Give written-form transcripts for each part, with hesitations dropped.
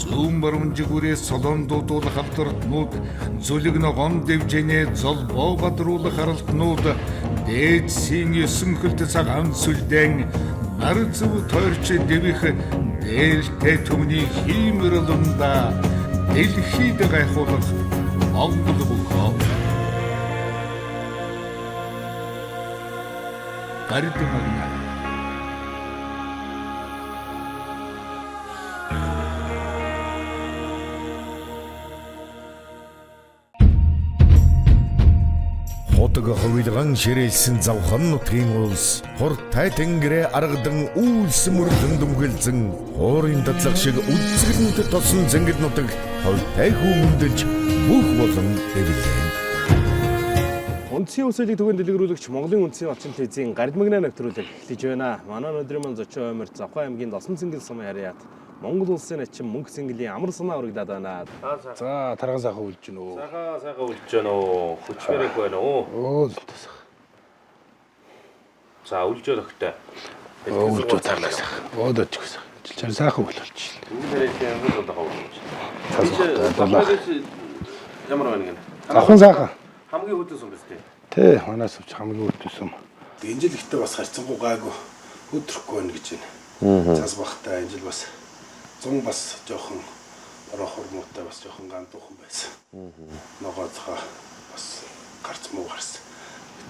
зүүн баруунжигүрээс солон дуудуулах халдвартнууд, зүлэг ногоон дэвжэнэ золбоо бадруулах харалтнууд, дээдсийн 9 хөлт цагаан сүлдэн, нар зүв тойрч дэвих дээлтэй түмний хиймэрлэнда дэлхийд гайхуулах Монгол бүхөө. Гардемагна ходог хөвилган ширэлсэн завхан нутгийн улс хуртай тэнгэрээ аргадан үйлс мөрлөн дүмгэлзэн хуурын дадлаг шиг үзэсгэлэнт тосон зэнгэл нутаг хойтой хүмүүндэж бүх болон дэвлэн. Үндсийн өсөлийг түгээн дэлгэрүүлэгч Монголын үндсийн орчин телевизийн Гардемагна нэвтрүүлэг эхлэж байна. Манай өнөөдрийн мань зочин оймор Завхан аймгийн Досон цэнгэл сумын харьяат Монгол улсын ачин мөнх цэнгэлийн амар санаа урагдаад байна. За тархан сайхан үлж гэнэ үү. Сайхан үлж байна уу? Хүчмэрэг байна уу? Оо зүтээс. За үлжөө өгтөө. Үлж тарлаа сайхан. Өөдөж гисэн. Жилчээр сайхан үлж шил. Үүнээрээ ямар удаа үлж. Ямар байна гэнэ? Завхан сайхан. Хамгийн хөдөөс юм бэ? Тэ, манаас авч хамгийн хөдөөс юм. Энэ жил ихтэй бас харьцангуй гайгүй өдрөхгүй байна гэж байна. Цас бахтай энэ жил бас 100 бас жоохон орохор муутай бас жоохон гандуухан байсан. Ногооцоо бас гарц муу гарсан.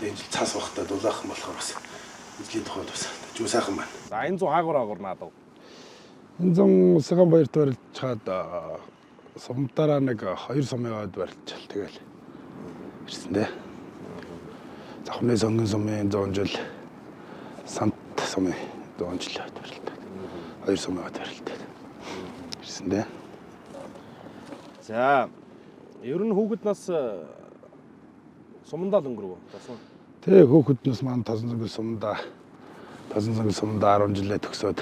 Гэтэ энэ жил цас бахтай дулаахан болохоор бас эзлийн тухайд бас жуу сайхан байна. За энэ 100 хаагуур наад. Энэ 100 саган баярт барилж чаад сумтараа нэг 2 сумын аваад барилчаал тэгэл ирсэн дээ. Завхны сонгон сумын 100 жил сант сумын 100 жил аваад барилтаа. 2 сумын аваад барилтаа. Ирсэн дээ. За ер нь хүүхэд нас сумандаа өнгөрөв. Тэ хүүхэд нас маань Тосон цэнгэл сумдаа 10 жилээ төгсөөд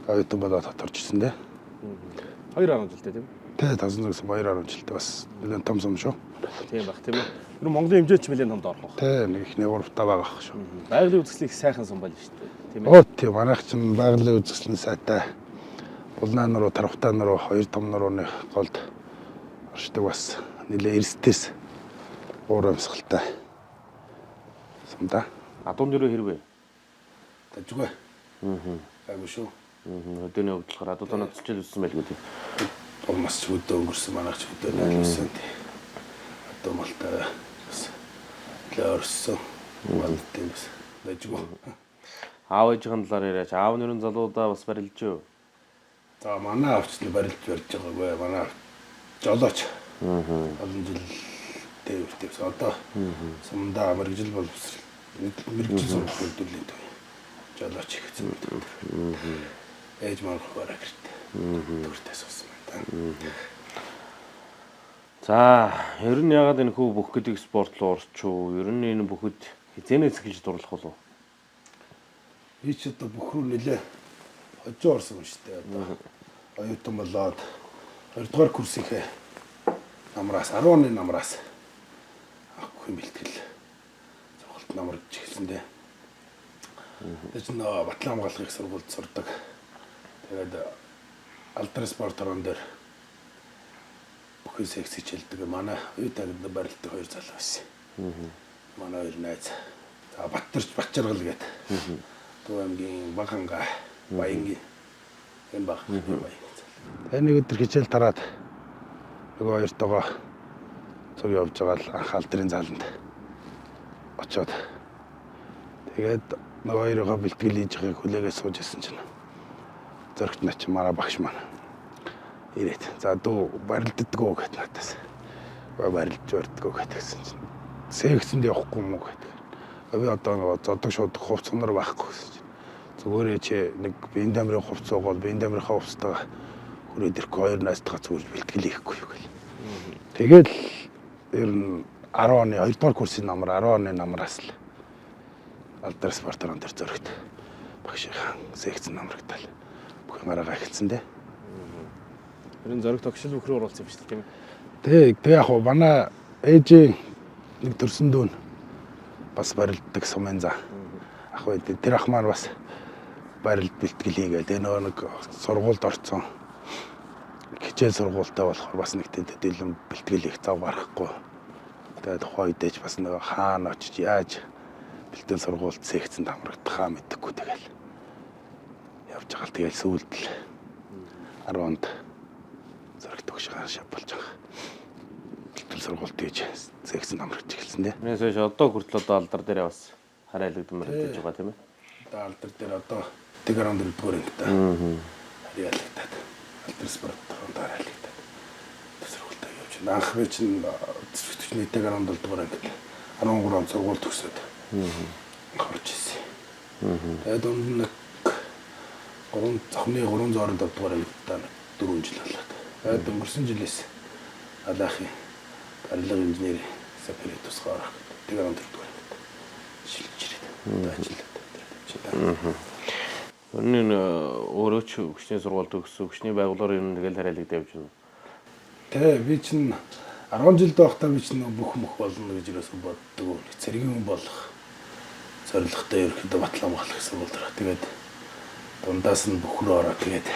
оюутан болоод хоторч ирсэн дээ. 2 жилтэй тийм. Тэ Тосон цэнгэл сум 2 жилтэй бас нэлээд том сум шүү. Тийм баг тийм үү. Ер нь Монголын хэмжээч нэлээд томд орох. Тэ нэг ихний 3 тав байгаа шүү. Байгалийн үзэсгэлэнх сайхан сум байл шүү дээ. Тийм ээ. Оо тийм манайх чинь байгалийн үзэсгэлэн сайтай. Улаан нуруу, тархтай нуруу, 2 том нурууны голд оршдог бас нэлээ эрсдэс уур амьсгалтай сумда. Адуун нэрөө хэрвээ. Тажгүй. Айгуу шүү. Өдөөний хувьдлахаар адуунаа цэцэл үссэн байлгүй тийм. Бас өдөө өнгөрсөн манайх ч өдөө найлсан тийм. Адуу малтай бас лорсон. Малтай бас тажгүй. Аав ээжийн талаар яриач. Аав нэрэн залуудаа бас барилж юу? За манай авч нь барилж барьж байгаагүй. Манай жолооч. Олон жил дэвс одоо сумдаа мэрэгжил боловсрол мэрэгжил сургуулийн төв. Жолооч гэсэн үг. Ээж маань хураа гэртээ. Төртөөс уусан байна. За ер нь ягаад энэ хүү бүх гэдэг спорт руу орчихв? Ер нь энэ бүхэд хизэнээс эхэлж дурлах болов? Би ч одоо бүх рүү нэлээ хожоо орсон юм шүү дээ. Одоо оюутан болоод 2 дугаар курсийнхээ намраас 10 оны намраас авахгүй бэлтгэл сургалт намарч хэлсэндээ. Тэч нөө Батлан хамгаалгын сургуульд сурдаг. Тэгээд алдар спорт орон дээр бүхэн секси хичээлдэг. Манай оюутан барилтдаг 2 залуу байсан. Манай 2 найз. За Баттарч Бачаргал гээд. Төв аймгийн Баганга Баянгийн энэ баг. Нэг өдөр хичээл тараад нөгөө хоёртойгоо цуг явж байгаа л анх алдрын зааланд очоод тэгээд нөгөө хоёроо бэлтгэл хийж байгааг хүлээгээ сууж ирсэн чинь зөрөгт нач мараа багш маань ирээд за дүү барилддгөө гэт надаас барилж өрдгөө гэтгсэн чинь секцэнд явахгүй юм уу гэдэг. Би одоо нөгөө зодог шууд хувц нар байхгүй гэсэн чинь зүгээр чи нэг биеийн дамрын хувц угаал биеийн дамрынхаа хувцтайгаа хүрээд ирэх 2 найзтайгаа зүгээр бэлтгэл хийхгүй юу гэл. Тэгэл ер нь 10 оны 2 дугаар курсын намар 10 оны намраас л алдар спорт орон дээр зөрөгт багшийн секцэн намрагтал бүх юмараа эхэлсэн дээ. Ер нь зөрөг тогшил бүх рүү оруулсан юм шүү дээ тийм ээ. Тэг яг хоо манай ээжийн нэг төрсөн дүүн бас барилддаг сумын за. Ах вэ тэр ах маань бас барилд бэлтгэл хийгээл энэ нэг сургуульд орцсон. хичээл сургуультай болохоор бас нэг тийм төдийлөн бэлтгэл их зав гарахгүй. Тэгээд тухайн үедээ ч бас нэг хаана очиж яаж бэлтгэл сургуульд секцэнд хамрагдахаа мэдэхгүй тэгэл явж байгаа л тэгэл сүүлд л 10-нд зэрэг төгшөөр шав болж байгаа. Бэлтгэл сургуульд гэж секцэнд хамрагдж эхэлсэн дээ. Тэрнээс одоо хүртэл одоо алдар дээр бас харайлагдмаар гэж байгаа тийм ээ. Одоо алдар дээр одоо тэгэрэн дөрөвдүгээр ангитай. Харьяалагдаад алдар спорт харьяалагдаад сургуультай явж байна. Анх би чинь төсвийн тэгэрэн дөрөвдүгээр ангид 13 он сургууль төгсөөд гарч ирсэн. Тэгээд нэг 325 дугаар ангидаа 4 жил болоод. Тэгээд өнгөрсөн жилээс алаахын барилга инженери сапиритусгаар тэгэрэн дөрөвдүгээр ангид шилжиж ирээд ажиллаад. Өнөө өөрөө ч хүчний сургууль төгссөн хүчний байгууллагаар ер нь тэгэл харьяалагдаж явж байна. Тэ би чинь 10 жил байхдаа би чинь бүх мөх болно гэж юусоо боддог. Цэргийн болох зорилготой ерөөхдөө батлан болох гэсэн бол даа. Тэгээд дундаас нь бүхрөө ороо тэгээд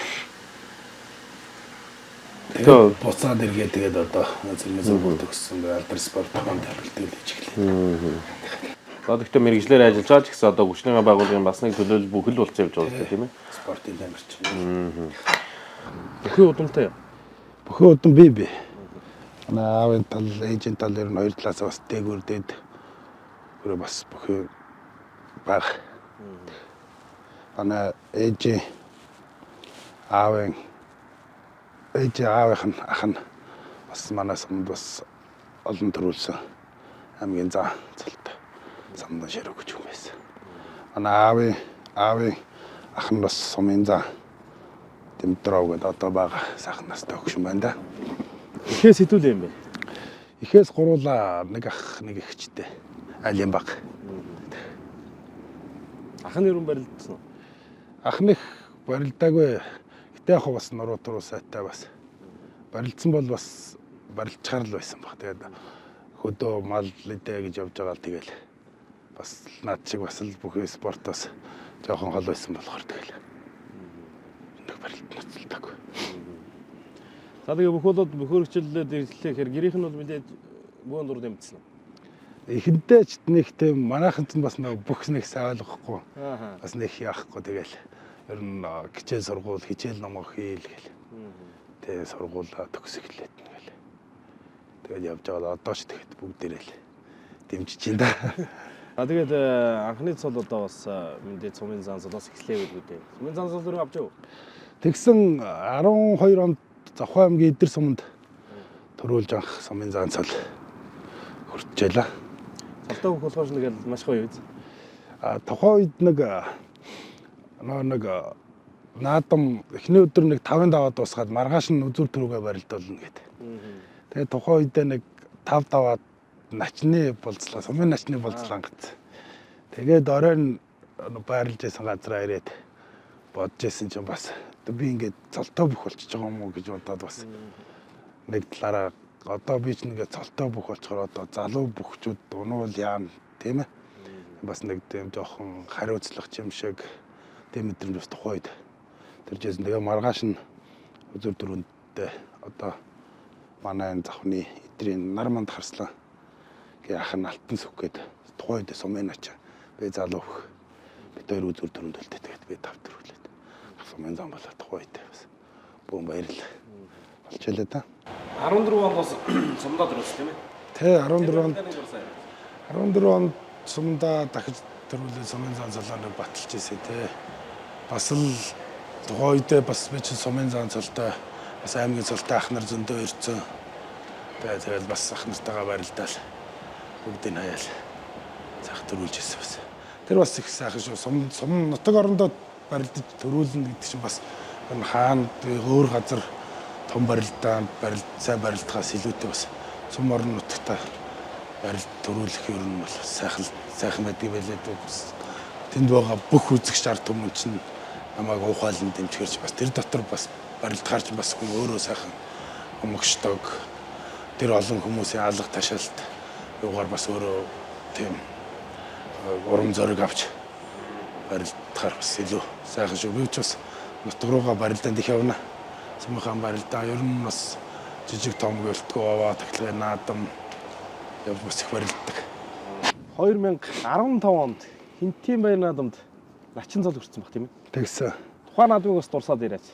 буцаад иргээ тэгээд одоо цэргийн сургууль төгссөн. Алдар спорт хамт бэлтгэл хийж эхлэв. Одоо гэхдээ мэрэгжлэр ажиллаж байгаа ч гэсэн одоо хүчний байгууллагын бас нэг төлөөлөл бүхэл болж явж байгаа гэх тийм ээ. Спортын тамирч. Бүхий удамтай. Бүхий удам би. Аавын тал, ээжийн тал ер нь хоёр талаас бас дээгүүр дээд өөрөө бас бүхий баг. Ээж аавын ах нь бас манаас өмнө бас олон төрүүлсэн хамгийн зан цалтай. Самдан ширэг гэж юм байсан. Манай аавын ах нь бас сумын зан Димитров гэдэг одоо бага сайхан настай хөгшин байна да. Ихээс хэдүүл юм бэ? Ихээс гуруула нэг ах нэг эгчтэй. Айлын баг. Ах нь юу барилдсан уу? Ах них барилдаагүй. Гэтэ яг бас нуруу туруу сайтай бас. Барилдсан бол бас барилдчаар л байсан баг. Тэгээд хөдөө мал лидэ гэж явж байгаа л тэгэл бас над шиг бас л бүхий спортоос жоохон хол байсан болохоор тэгэл нэг барилт ноцолдог. За тэгээ бүхэлд бөхөрөгчлөлөд ирлэхээр гэрийнх нь бол мэдээд бөөн дур дэмжсэн үү? Эхэндээ ч нэг тийм манайхан ч бас нэг бүх нэг сайн ойлгохгүй. Бас нэг яахгүй тэгэл ер нь хичээл сургууль хичээл ном хийл гэл. Тэгээ сургуулаа төгсөглээд гэл. Тэгэл явж байгаа одоо ч тэгэхэд бүгдээрээ л дэмжиж байна да. Тэгээд анхны цол одоо бас мэдээ цумын занцлаас эхлэв гэдэг үү. Цумын занцлал руу авч яв. Тэгсэн 12 онд Завхай аймгийн Идэр суманд төрүүлж анх цумын занцал хүрчээлээ. Цалтай бүх болохоор нэг маш гоё үз. Тухайн үед нэг наадам эхний өдөр нэг 5 даваад дуусгаад маргааш нь үзүүр төрөөгөө барилдуулна гэдэг. Тэгээд тухайн үедээ нэг 5 даваад начны болцлоо, сумын начны болцлоо ангацсан. Тэгээд оройн байрлаж байсан газараа ирээд бодож байсан чинь бас би ингээд цолтой бүх болчихж байгаа юм уу гэж бодоод бас нэг талаараа одоо би ч ингээд цолтой бүх болчихоор одоо залуу бүхчүүд унуул яана тийм ээ. Бас нэг тийм жоохон хариуцлах юм шиг тийм мэдрэмж бас тухайн үед төржсэн. Тэгээ маргааш нь үзүүр дөрөндөө одоо манай энэ завхны Идрийн нар манд харслаа гээ ах нь алтан сүх гээд тухайн үед сумын ачаа би залуу хөх бид хоёр үзүүр дөрөндөлтэй тэгээд би тав төрүүлээд сумын зам болоод тухайн үед бас бүүн баярлаа болчихлоо да. 14 онд бас сумдаа төрүүлсэн тийм ээ. Тэ 14 онд сумдаа дахиж төрүүлээ сумын зам залуу баталж ирсэн тэ. Бас л тухайн үедээ бас би чинь сумын зам цолтой бас аймгийн цолтой ах нар зөндөө ирсэн. Тэгээд бас ах нартайгаа барилдаал бүгдийг хаяал цаах төрүүлж ирсэн бас. Тэр бас их сайхан шүү. Сум нутаг орондоо барилдаж төрүүлнэ гэдэг чинь бас хаана өөр газар том сайн барилдахаас илүүтэй бас сум орон нутагтаа барилд төрүүлэх ер нь бол сайхан байдаг байлээ. Тэнд байгаа бүх үзэгч ард түмэн чинь намайг ухаалan дэмжгэрч бас тэр дотор бас барилдахаар ч бас хүн өөрөө сайхан өмгшдөг. Тэр олон хүмүүсийн алга ташаалт юугаар бас өөрөө тийм урам зориг авч барилдахаар бас илүү сайхан шүү. Би ч бас нутаг руугаа барилдаанд их явна. Цамхан барилдаа ер нь бас жижиг том гэлтгөө аваа тахилгын наадам явж бас их барилддаг. 2015 онд Хинтийн баяр наадамд начин цол хүрсэн баг тийм ээ. Тэгсэн. Тухайн наадмыг бас дурсаад ирээч.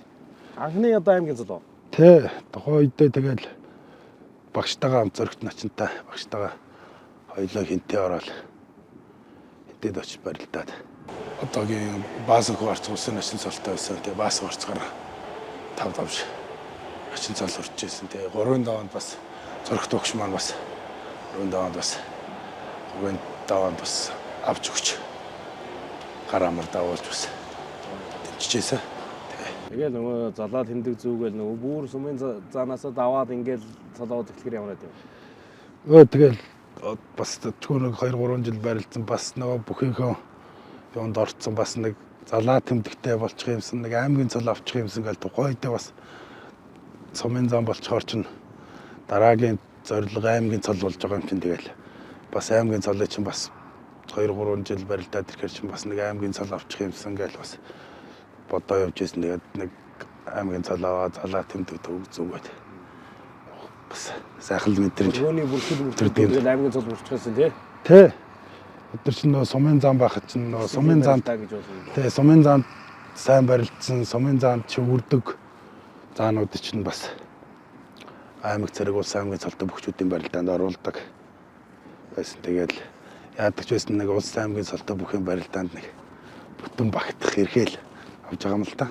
Анхны одоо аймгийн цол уу? Тэ тухайн үедээ тэгэл багштайгаа хамт зөрөгт начинтай багштайгаа хоёулаа Хинтээ ороод Хинтэд очиж барилдаад одоогийн баасан хурц усан начин цолтой байсан. Тэгээ баасан хурцгаар 5 давж начин цол хүрч ирсэн. Тэгээ 3 даванд бас зөрөгт өгч маань бас 3 даванд бас 3 даванд бас авч өгч гараамар давуулж бас тэнцчихсэн. Тэгэл нөгөө залаад хиндэг зүгэл нөгөө бүр сумын заанасаа даваад ингээл цолоод эхлэхээр ямар байд юм. Тэгэл бас түүнийг 2-3 жил барилдсан бас нөгөө бүхийнхөө юунд орцсон бас нэг залаа тэмдэгтэй болчих юмсан нэг аймгийн цол авчих юмсан гэл тухайн үедээ бас сумын зам болчоор чинь дараагийн зорилго аймгийн цол болж байгаа юм чинь тэгэл бас аймгийн цолыг чинь бас 2-3 жил барилдаад ирэхээр чинь бас нэг аймгийн цол авчих юмсан гэл бас бодоо явж ирсэн. Тэгээд нэг аймгийн цол аваа залаа тэмдэг төг зүгээд бас сайхан мэдрэмж. Өргөний бүрхэл тэгэл аймгийн цол бүрчсэн тий. Тэ. Өдөр чинь нөө сумын зам байхад чинь нөө сумын зам гэж болно. Тэ сумын зам сайн барилдсан сумын зам чөвөрдөг заанууд чинь бас аймаг зэрэг улс аймгийн цолтой бүхчүүдийн барилдаанд оруулдаг байсан. Тэгээд яадаг ч байсан нэг улс аймгийн цолтой бүхэн барилдаанд нэг бүтэн багтах эрхэл авч байгаа юм л та.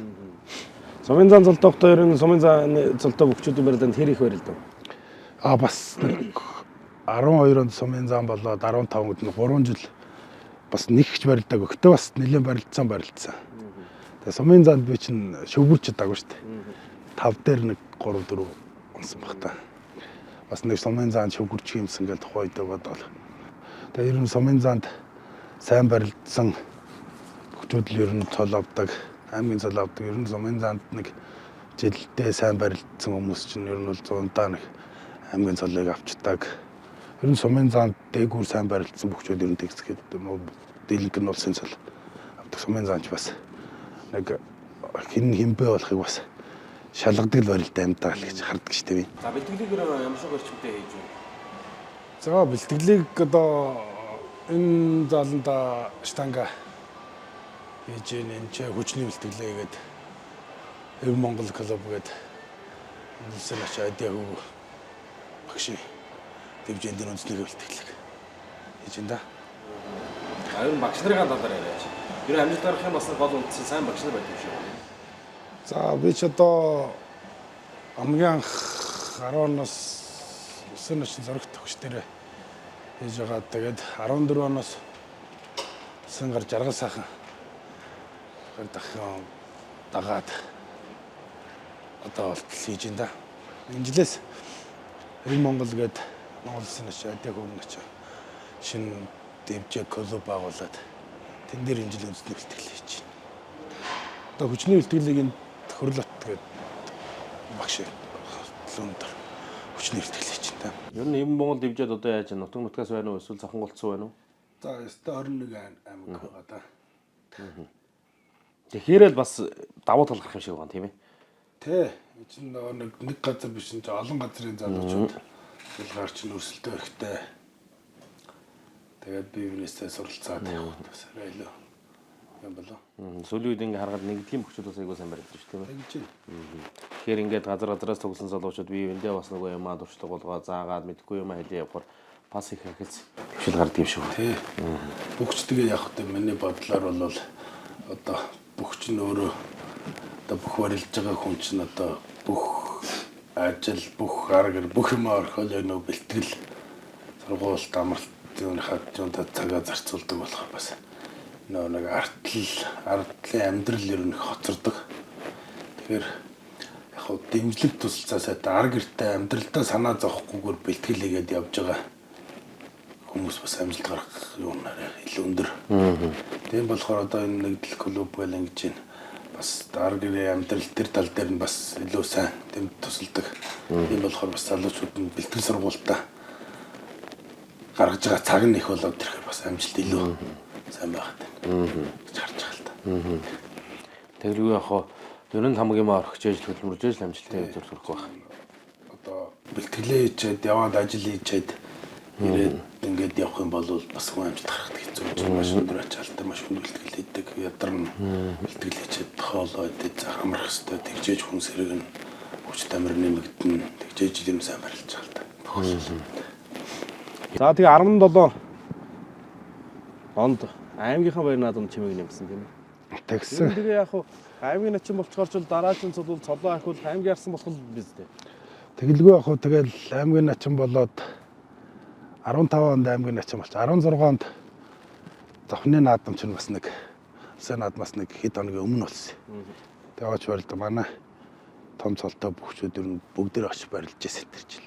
Сумын зам цолтойгтой ер нь сумын зам цолтой бүхчүүдийн барилдаанд хэр их барилдав? Бас 12 онд сумын зам болоод 15 онд нь 3 жил бас нэгч барилдаг. Өгтөө бас нэлээд барилдсан. Тэгээ сумын занд би чинь шөвгөрч даагүй шүү дээ. 5 дээр нэг 3 4 унсан баг та. Бас нэг сумын занд шөвгөрч юмсан гэж тухайн үедээ бодвол. Тэгээ ер нь сумын занд сайн барилдсан бүхчүүд л ер нь цол авдаг, аймгийн цол авдаг. Ер нь сумын занд нэг жилдээ сайн барилдсан хүмүүс чинь ер нь бол 100-даа нэг аймгийн цолыг авчдаг. Ер нь сумын занд дээгүүр сайн барилдсан бүхчүүд ер нь тэгсгээд дийлэнх нь улсын цол авдаг. Сумын заанч бас нэг хинбэ болохыг бас шалгадаг л барилдаа амьдаа л гэж харддаг шүү дээ. За бэлтгэлийг ямар шиг орчимтэй хийж вэ? За бэлтгэлийг одоо энэ зааланда штанга хийж энэ ч хүчний бэлтгэлээ гээд Эв Монгол клуб гээд улсын ачаа дээгүү багш дивжэнд үндэсний бэлтгэлэг хийж энэ да. Ер нь багш нарын талаар яриач. Ер нь амжилт гаргах юм бас гол үндсэн сайн багш нар байдаг шүү. За би ч одоо хамгийн анх 10 оноос 9 начин зөрөгт төгч дээр хийж байгаа. Тэгээд 14 оноос сэн гар жаргал сайхан дахин дагаад одоо болтол хийж энэ да. Энэ жилээс Эв Монгол гээд Монгол улсын ачаа дээгүүр ачаа шинэ дэвжээ клуб байгуулад тэн дээр энэ жил үндэсний бэлтгэл хийж байна. Одоо хүчний бэлтгэлийг энэ Хөрлөт гээд багш лүндэр хүчний бэлтгэл хийж байна. Ер нь Эв Монгол дивжээд одоо яаж нутаг нутгаас байна уу эсвэл Цонхонголцсон байна уу? За өстө 21 аймаг байгаа да. Тэгэхээр л бас давуу тал гарах юм шиг байна тийм ээ. Тэ чинь нэг газар биш энэ олон газрын залуучууд ялгаар чинь өрсөлдөө ихтэй. Тэгээд би юунесээ суралцаад бас арай илүү юм болоо. Сүүлийн үед ингээ харахад нэгдлийн бүхчүүд бас айгуу сайн барилдаж шүү тийм ээ. Тэгж байна. Тэгэхээр ингээд газраас тоглосон залуучууд бие биендээ бас нөгөө юмаа дурчлаг болгоо заагаад мэдхгүй юмаа хэлээ явахаар пас их ахилц төвшил гардаг юм шүү. Тэ. Бүхч тэгээ явах гэдэг миний бодлоор бол одоо бүхч нь өөрөө одоо бүх барилж байгаа хүн чинь одоо бүх ажил, бүх арга, бүх юм орхол нөө бэлтгэл сургуульд амралтын хадчуунда цагаа зарцуулдаг болох бас нөө нэг ардлын амьдрал ер нь хоцордог. Тэгэхээр яг хөө дэмжлэг тусалцаасаа арга гэртэй амьдралдаа санаа зовхгүйгээр бэлтгэл хийгээд явж байгаа хүмүүс бас амжилт гарах юунаараа илүү өндөр. Тийм болохоор одоо энэ нэгдэл клуб гэл ингэж байна. Бас арга гэрээ амьдрал төр тал дээр нь бас илүү сайн тэм тусалдаг. Тийм болохоор бас залуучууд нь бэлтгэл сургуультаа гаргаж байгаа цаг нь их болоод тэрхээр бас амжилт илүү сайн байгаад байна. гэж харж байгаа л та. Тэр юу яах вэ? Ер нь хамгийн орхиж ээж хөдөлмөрж ээж амжилттай үзүүр сурах байх. Одоо бэлтгэлээ хийчихэд яваад ажил хийчихэд ирээд ингээд явах юм бол бас хүн амжилт гаргах хэцүү юм. Маш өндөр ачаалтай, маш өндөр бэлтгэл хийдэг. Ядарна бэлтгэл хийчихэд хоолоо идэж амрах хэвээр тэгжээж хүн сэрэг нь хүч тамир нэмэгдэн тэгжээж юм сайн барилж байгаа л та. За тэгээ 17 онд аймгийнхаа баяр наадамд чимээг нэмсэн тийм ээ. Тэгсэн. Тэгээ яг хуу аймгийн начин болчгоор ч дараагийн цол цолоо ахвал аймгийн арсан болох биз дээ. Тэгэлгүй яг хуу тэгэл аймгийн начин болоод 15 онд аймгийн начин болч 16 онд зовхны наадам ч бас нэг улсын наадмаас нэг хэд хоногийн өмнө болсон. Тэгээ очиж барилда манай том цолтой бүхчүүд ер нь бүгдээр очиж барилж ирсэн тэр жил.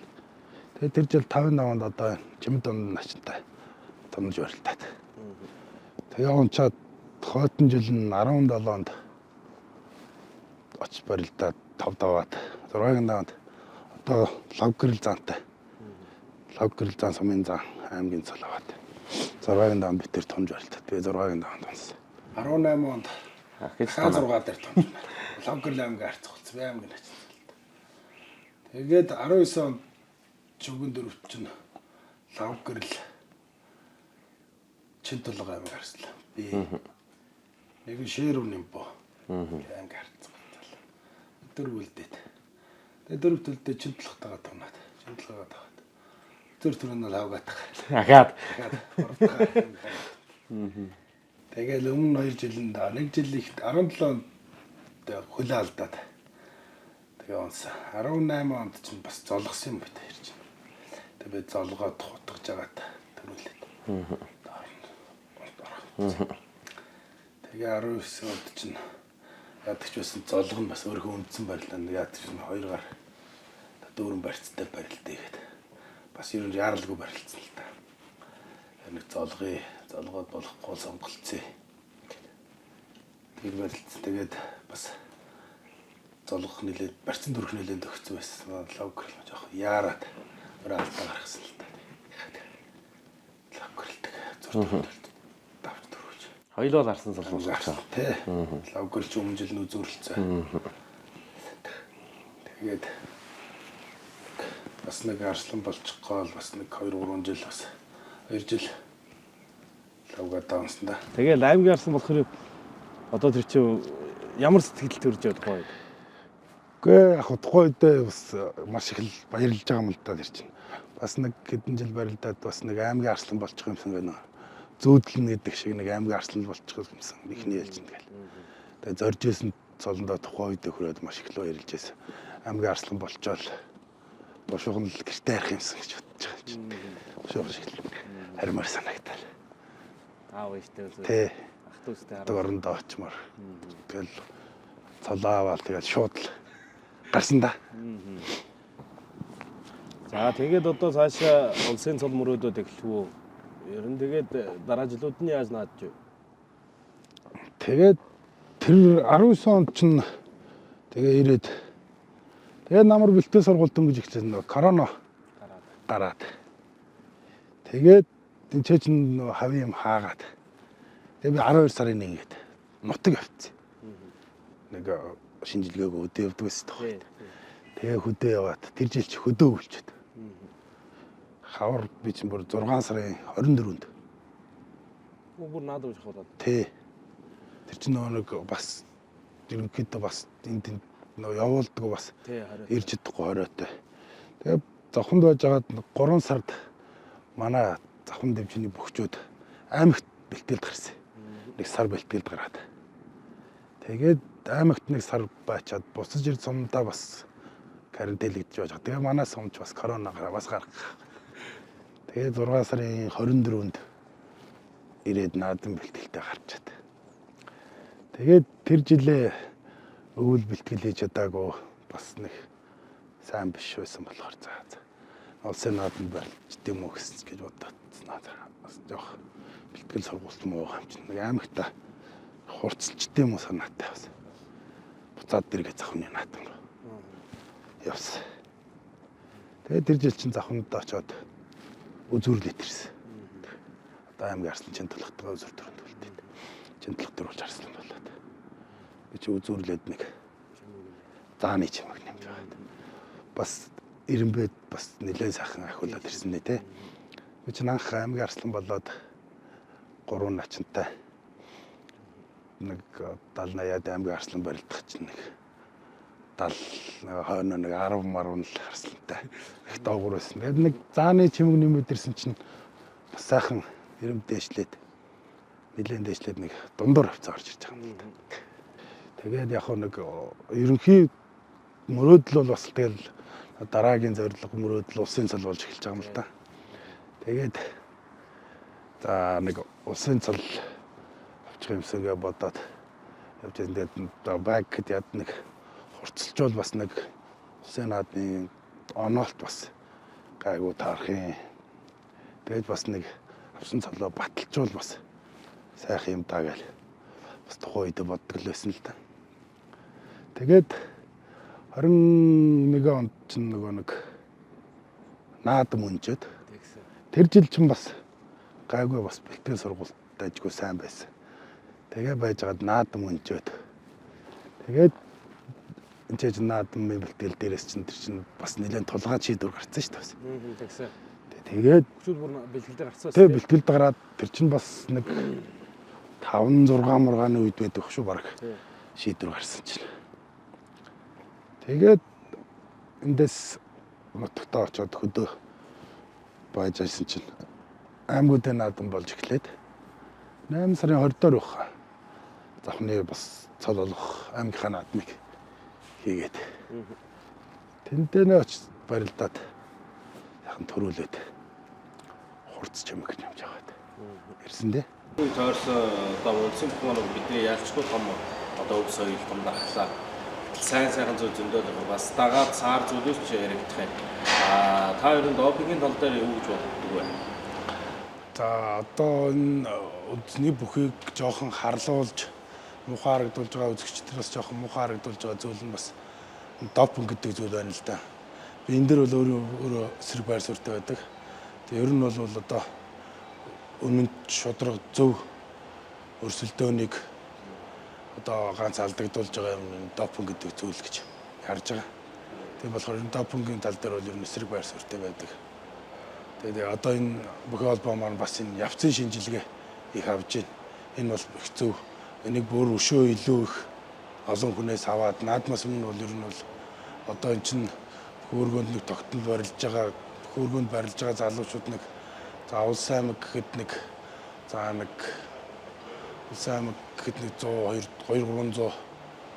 Тэгээ тэр жил 55 онд одоо чимд онд начинтай томж барилдаад. Тэгээ онцоод хойдон жил нь 17 онд очиж барилдаад 5 даваад 6-гийн даваад одоо лавгэрэл заантай. Лавгэрэл зан сумын зан аймгийн цол аваад. 6-гийн даваад бид тэр томж барилдаад. Тэгээ 6-гийн даваад онсон. 18 онд Ахиж 6 дээр томж. Лавгэрэл аймгийн харьцуулсан аймгийн начин. Тэгээд 19 онд чүгэн дөрөвт чинь лавгэрэл Чинтулга аймаг харьцлаа. Би нэг шээрв нэмбо. Аймаг харьцсан. Дөрөв үлдээд. Тэгээд дөрөв төлдөө Чинтулгатайгаа тунаад. Чинтулгагаа таваад. Тэр түрүүн нь лавгаатах. ахаад. Тэгээд өмнө 2 жилийн даа 1 жил их 17 онд хөлөө алдаад. Тэгээ онсон. 18 онд ч бас золгосон юм бит ирж байна. Тэгээд золгоод хутгаж агаад төрүүлээд. Тэгээ 19 онд ч яадаг ч байсан золго нь бас өөрөө үндсэн барилаа. Яадаг ч 2 гар дүүрэн барьцтай барилтаа игээд. Бас ер нь яаралгүй барилцсан л та. Нэг золгоод болохгүй сонголцсон. Тэгээд барилцсан. Тэгээд бас золгох нэлээд барьцсан дүрх нэлээд өгсөн байсан. Лавгэрл жоох яарад өөр алдаа гаргасан л та. Лавгэрлдэг зурдуулт давж дөрвөж. Хоёулаа харсан солонгос чаа. Тэ. Лавгэрлч өмнө жил нь үзүүрлцээ. Тэгээд бас нэг арслан болчих гол бас нэг 2-3 жил бас 2 жил лавгаа даансан да. Тэгээ аймгийн арсан болохоор одоо тэр чинь ямар сэтгэл төрж явах вэ? Гэхдээ яг тухайн үедээ бас маш их л баярлж байгаа юм л да тэр чинь. Бас нэг хэдэн жил барилдаад бас нэг аймгийн арслан болчих юмсан гэнэ. Зөөдлөн гэдэг шиг нэг аймгийн арслан болчих юмсан. Ихний ялж тэгэл. Тэгээ зорж исэн цолондоо тухайн үедээ хүрээд маш их л баярлж байсан. Аймгийн арслан болчоол бошгон л гэртээ арих юмсан гэж бодож байгаа юм чинь. Бошгон шиг л харимар санагдал. Аав ээжтэй үзүү. Тэ. Ах дүүстэй хараа. Дөрөндөө очмоор. Тэгэл цолоо аваад тэгэл шууд л гарсан да. За тэгээд одоо цаашаа улсын цол мөрөөдөө эхлэв. Ер нь тэгээд дараа жилүүд нь яаж наадж вэ? Тэгээд тэр 19 онд чинь тэгээ ирээд тэгээд намар бэлтгэл сургалт өнгөж эхэлсэн нөгөө корона гараад. Тэгээд тэнцээ чинь нөгөө хавь юм хаагаад. Тэгээд би 12 сарын 1-нд нутаг явцсан. Нэг шинжилгээг өдөө явдаг байсан тохой. Тэгээ хөдөө яваад тэр жил чи хөдөө үлчээд. Хавар би чинь бүр 6 сарын 24-нд. Бүр наад ууж хаваад. Тэ. Тэр чинь нөгөө бас ерөнхийдөө бас энд нөгөө явуулдаг бас ирж чадахгүй хориотой. Тэгээ завханд байж байгаад 3 сард манай завхан дэвжний бөхчүүд аймагт бэлтгэлд гарсан. Нэг сар бэлтгэлд гараад. Тэгээд аймагт нэг сар байчаад буцаж ирд сумдаа бас карантинлэгдэж байж байгаа. Тэгээ манай сумч бас корона бас гарах. Тэгээд 6 сарын 24-нд ирээд наадам бэлтгэлтэй гарчаад. Тэгээд тэр жилээ өвөл бэлтгэл хийж чадаагүй бас нэг сайн биш байсан болохоор за. Улсын наадамд барилж тийм үү гэж бодоод бас жоох бэлтгэл сургалт муу байгаа юм чинь. Нэг аймагта хурцлж тийм үү санаатай бас. Буцаад дэргээ завхны наадам руу явсан. Тэгээд тэр жил чинь завхандаа очоод үзүүрлээд ирсэн. Одоо аймгийн арслан Чинтулгатайгаа үзүүр төрөнд үлдээд. Чинтулгат төрүүлж арслан болоод. Би чи үзүүрлээд нэг зааны чимэг нэмж байгаа. Бас Ирэмбэд бас нэлээд сайхан ахиулаад ирсэн нэ тэ. Би чинь анх аймгийн арслан болоод 3 начинтай нэг 70-80-аад аймгийн арслан барилдах чинь нэг 70 хойно нэг 10 марван л арслантай их доогуур байсан. Тэгээд нэг зааны чимэг нэмээд ирсэн чинь бас сайхан Ирэмб дээшлээд нэлээд дээшлээд нэг дундуур хавцаа орж ирж байгаа юм л да. Тэгээд яг нэг ерөнхий мөрөөдөл бол бас тэгэл дараагийн зорилго мөрөөдөл улсын цал болж эхэлж байгаа юм л да. Тэгээд за нэг улсын цал авчих юмсгээ бодоод явж байгаа. Тэгээд багт яд нэг хурцлжуул бас нэг улсын наадмын оноолт бас гайгүй таарах юм. Тэгээд бас нэг авсан цалоо баталжуул бас сайхан юм даа гэл бас тухайн үед боддог л байсан л да. Тэгээд 21 онд чинь нөгөө нэг наадам өнжөөд тэр жил чинь бас гайгүй бас бэлтгэл сургалт ажгүй сайн байсан. Тэгээ байжгаад наадам өнжөөд тэгээд энэ чинь наадмын бэлтгэл дээрээс чинь тэр чинь бас нэлээд тулгаан шийдвэр гарцсан шүү дээ. Тэгсэн. Тэгээд Хүчүүд бүр бэлтгэлээр гарцсан. тэг бэлтгэлд гараад тэр чинь бас нэг 5-6 мургааны үед байдаг шүү баг. Шийдвэр гарсан чинь. Тэгээд эндээс нутагтаа очиод хөдөө байж байсан чинь аймагуудын наадам болж эхлээд 8 сарын 20-доор байх. Завхны бас цол олох аймгийнхаа наадмыг хийгээд. Тэнтэй нэ очиж барилдаад яхан төрүүлээд хурц чимэг нэмж аваад ирсэн дээ. Тойрсон одоо үндсэн планыг бидний ялчгүй том одоо өв соёл том дахлаа. Сайн зүйл зөндөл бас дагаад саар зүйлс ч яригдах юм. Та хоёрын допингийн тал дээр юу гэж боддог вэ? За одоо энэ үдний бүхийг жоохон харлуулж муухай харагдуулж байгаа үзэгчдээс жоохон муухай харагдуулж байгаа зүйл нь бас допинг гэдэг зүйл байна л да. Би энэ дэр бол өөрөө эсрэг байр суурьтай байдаг. Тэгээ ер нь бол одоо өмнөд шудраг зөв өрсөлдөөнийг одоо ганц алдагдуулж байгаа юм допинг гэдэг зүйл гэж харж байгаа. Тийм болохоор энэ допингийн тал дээр бол ер нь эсрэг байр суурьтай байдаг. Тэгээд одоо энэ бүхий холбоо маань бас энэ явцын шинжилгээ их авж байна. Энэ бол их зөв. Энийг бүр өшөө илүү их олон хүнээс аваад наадмаас өмнө бол ер нь бол одоо эн чинь хөөргөнд нэг тогтмол барилж байгаа хөөргөнд барилж байгаа залуучууд нэг за улс аймаг гэхэд нэг за нэг улс аймаг гэхэд нэг 100 200 300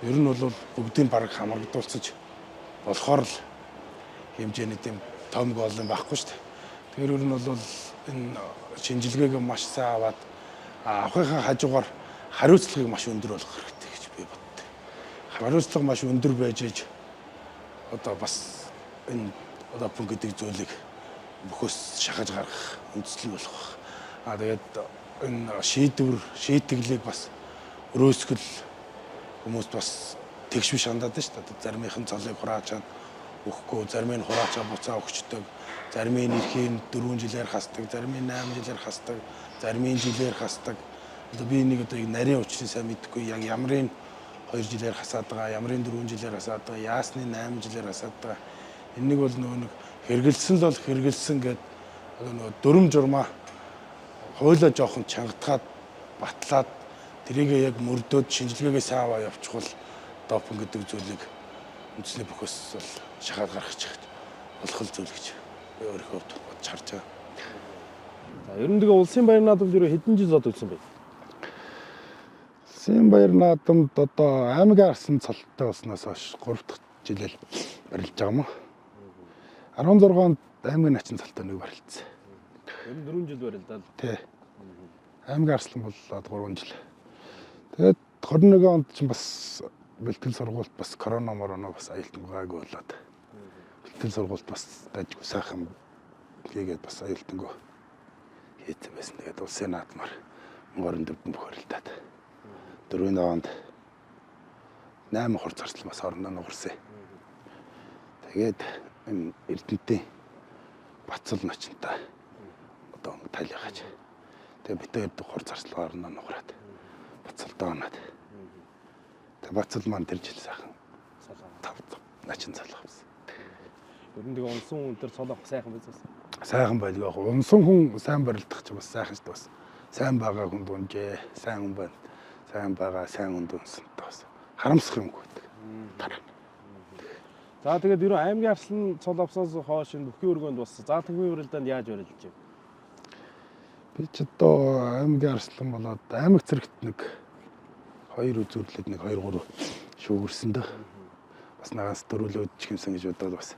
ер нь бол бүгдийг бараг хамрагдуулсаж болохоор л хэмжээний тийм том гол юм байхгүй шүү дээ. Тэгэхээр ер нь бол энэ шинжилгээг маш сайн аваад авахын хажуугаар хариуцлагыг маш өндөр болгох хэрэгтэй гэж би боддог. Хариуцлага маш өндөр байж ээж одоо бас энэ допинг гэдэг зүйлийг бүхөөс шахаж гаргах үндэслэл болох. Тэгээд энэ шийдэглийг бас өрөөсгөл хүмүүс бас тэгш биш хандаад шүү дээ. Заримын цолыг хураачаад өгөхгүй, зарим нь хураачаа буцаа өгчдөг, зарим нь эрхийн 4 жилээр хасдаг, зарим нь 8 жилээр хасдаг, зарим нь жилээр хасдаг. Одоо би нэг одоо нарийн учрыг сайн мэдэхгүй яг ямрын 2 жилээр хасаад байгаа, ямрын 4 жилээр хасаад байгаа, яасны 8 жилээр хасаад байгаа. Энийг бол нөгөө нэг хэрэгэлсэн л бол хэрэгэлсэн гэдэг нөгөө дүрм журмаа хойлоо жоохон чангатгаад батлаад тэрийгээ яг мөрдөөд шинжилгээгээ сайн аваа явчихвал допинг гэдэг зүйлийг үндэсний бүхээс бол шахаад гаргах чигт болох л зүйл гэж би өөрийнхөө хувьд бодож харж байгаа. За ер нь тэгээ улсын баяр наадамд юу хэдэн жил зод үлсэн бэ? Улсын баяр наадамд одоо аймгийн арсан цолтой болсноос хойш 3 дахь жилээр барилж байгаа юм. 16 онд аймгийн начин цолтой нэг барилдсан. Ер нь 4 жил барилдаа л. Тий. Аймгийн арслан боллоод 3 жил. Тэгээд 21 онд ч бас бэлтгэл сургалт бас корона бас аюултай гайгүй болоод бэлтгэл сургалт бас дайггүй сайхан хийгээд бас аюултай хийсэн байсан. Тэгээд улсын наадмаар 24 бохиролтаад 4 онд 8 хурц зарцал бас орондоо нугарсан. Тэгээд энэ Эрдэнэтийн Бацал начинтай одоо талигаач. Тэгээд бид хоёр дахь хурц зарцал орондоо нугараад Бацалдаа оноод. Тэгээд Бацал маань тэр жил сайхан 5 начин залах авсан. Ер нь тэгээ унсан хүн дээр цол авах сайхан байцаас. Сайхан байлгүй яг унсан хүн сайн барилдах ч бас сайхан шүү дээ бас. Сайн байгаа хүн дунжээ, сайн хүн байна. Сайн байгаа, сайн хүн дүнсэн бас. Харамсах юмгүй гэдэг. Дараа. За тэгээд ер нь аймгийн арслан цол авсаас хойш энэ бүхий өргөнд бас заалтангийн уралдаанд яаж барилдаж байна? Би ч одоо аймгийн арслан болоод аймаг цэрэгт нэг 2 үзүүлээд нэг 2 3 шүүгэрсэн дээ. Бас нагаас дөрвөлөө өдчих юмсан гэж бодоод бас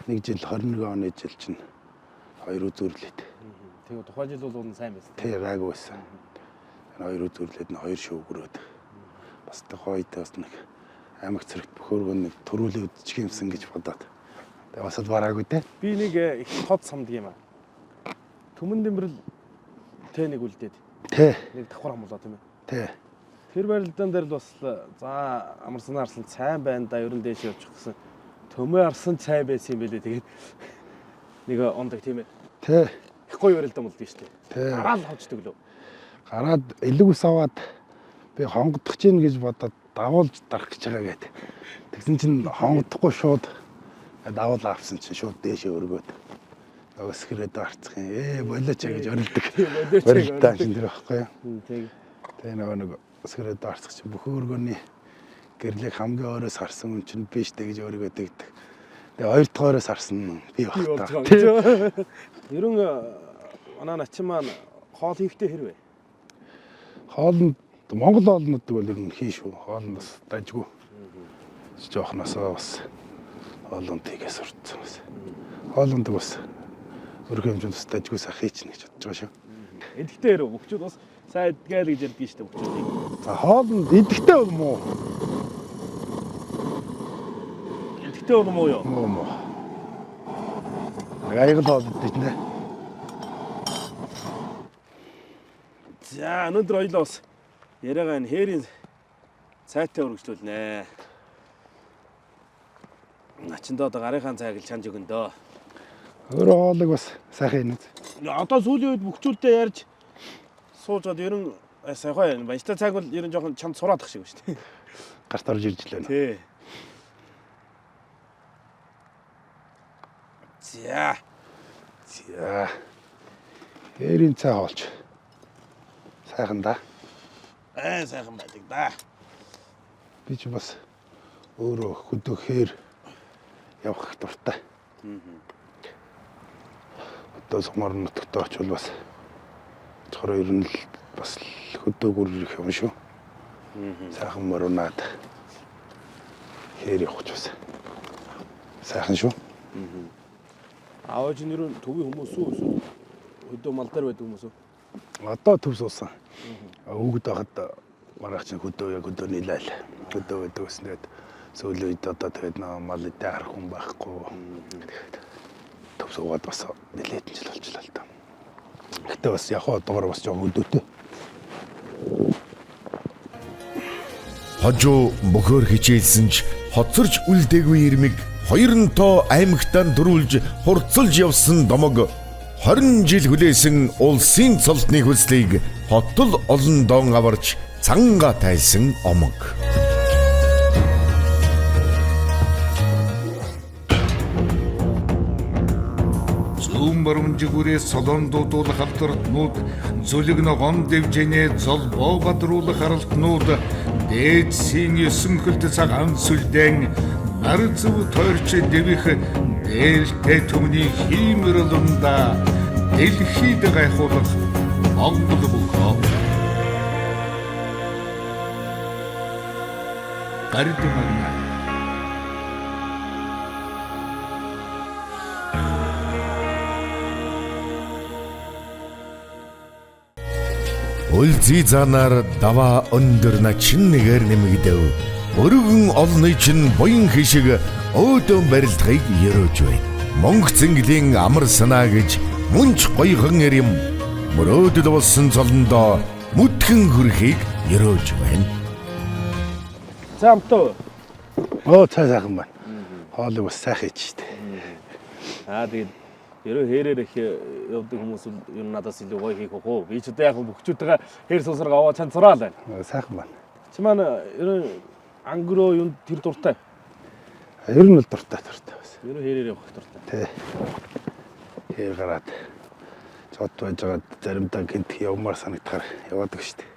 нэг жил 21 оны жил чинь 2 үзүүлээд. Тэгээ тухайн жил бол уун сайн байсан. Тэг гайгүй байсан. Энэ 2 үзүүлээд нэг 2 шүүгрөөд бас тэг хойтой бас нэг аймаг цэрэгт бөхөргөн нэг төрүүлээ өдчих юмсан гэж бодоод. Тэгээ бас бараагүй те. Би нэг их тод самд юм аа. Түмэн дэмбэрэл тэ нэг үлдээд. Тэ. Нэг давхар хамуулаа тийм ээ. Тэ. Тэр барилдаан дээр л бас за амарсан арслан сайн байна да ерөн дээш явчих гэсэн. Төмөө арсан цай байсан юм байлээ тэгээд нэг ондог тийм ээ. Тэ. Их гоё барилдаан болдсон шүү дээ. Тэ. Гараал хождөг лөө. Гараад элэг ус аваад би хонгодох чинь гэж бодоод давуулж дарах гэж байгаа гэдэг. Тэгсэн чинь хонгодохгүй шууд давуул авсан чинь шууд дээшээ өргөөд өсгөрөөд арцах юм. Болооч гэж орилдог. Барилдаа чинь тэр байхгүй юу? Тэгээ нэг өсгөрөөд арцах чинь бүх өргөний гэрлийг хамгийн өөрөөс харсан хүн чинь биш дээ гэж өөрийгөө дэгдэг. Тэгээ хоёр дахь өөрөөс харсан би багтаа. Ерөн манай начин маань хоол хийхтэй хэрвээ. Хоолнд Монгол хоолнуудыг бол ер нь хийн шүү. Хоол нь бас дажгүй. Жоохносоо бас хоолнд тийгээс сурцсан бас. Хоолнд бас өрх хэмжээнд бас дажгүй сах хийчихнэ гэж бодож байгаа шүү. Эдгтэй хэрвээ бүгчүүд бас сайн идгээл гэж ярьдаг шүү дээ бүгчүүдийг. За хоолнд идэгтэй бол муу. Эдгтэй бол муу юу? Муу. Аяг хоол идэж нэ. За өнөөдөр хоёлоо бас яриагаа энэ хээрийн цайтай өргөжлүүлнэ. Начиндоо одоо гарынхаа цайг л чанж өгөндөө. Өөрөө хоолыг бас сайхан хийнэ. Одоо сүүлийн үед бүгчүүдтэй ярьж суужгаад ерөн сайхан байна. Баяжтай цайг бол ерөн жоохон чанд сураадах шиг байна шүү дээ. Гарт орж ирж лээ. Тий. За. Хээрийн цай хоолч. Сайхан да. Сайхан байдаг да. Би ч бас өөрөө хөдөө хээр явах дуртай. Хөдөө сумар нутагтаа очивол бас цохор ер нь л бас хөдөө гүр ирэх юм шүү. Сайхан мөрөнад хээр явах ч бас сайхан шүү. Аавч нэр төвийн хүмүүс үү? Хөдөө мал дээр байдаг хүмүүс үү? Одоо төв суусан. Өвгөд байхад маргач хөдөө яг хөдөө нийлээл. Хөдөө байдаг гэсэн тэгээд сүүлийн үед одоо тэгээд мал идэ харах хүн байхгүй. Тэгээд төв суугаад бас нэлээд жил болчихлоо л та. Гэтэ бас яг одоогоор бас жоо хөдөөтэй. Хожуу бөхөр хичээлсэн ч хоцорч үлдээгүй ирмэг хоёрнтоо аймагтаа дөрвөлж хурцлж явсан домог 20 жил хүлээсэн улсын цолтны хөлслийг хотол олон доон аварч цанга тайлсан омог. Зүүн баруунжигүрээс солон дуудуулах автортнууд, зүлэгнө гом дэвжэнэ зол боо бадруулах харалтнууд, дээдсийн өсөнхөлт цагаан сүлдэн, нар зүв тойрч дэвих дээлтэй төмний хиймэрлунда дэлхийд гайхуулах Монгол бүхөө. Гардемагна. Үлзий занаар даваа өндөр начин нэгээр нэмэгдэв. Өргөн олны чин буян хишиг өөдөн барилдахыг ерөөж байна. Монгол цэнглийн амар санаа гэж мунч гоёхон эрэм мөрөөдөд болсон цолондоо мүдхэн хөрхийг ерөөж байна. За амтаа. Цай сайхан байна. Хоолыг бас сайхан хийчих штэ. Тэгээд ерөө хээрээр их явдаг хүмүүс ер нь надаас илүү гоё хийх уу. Би ч одоо яг бүгчүүдтэйгээ хээр суусарга аваа чанд сураал байна. Сайхан байна. Чи маань ерөө ангөрөө юунд тэр дуртай. Ер нь бол дуртай бас. Ер нь хэрээр явах дуртай. Тий. Хэр гараад цод байж байгаад заримдаа гинт явмаар санагдахаар яваадаг шүү дээ.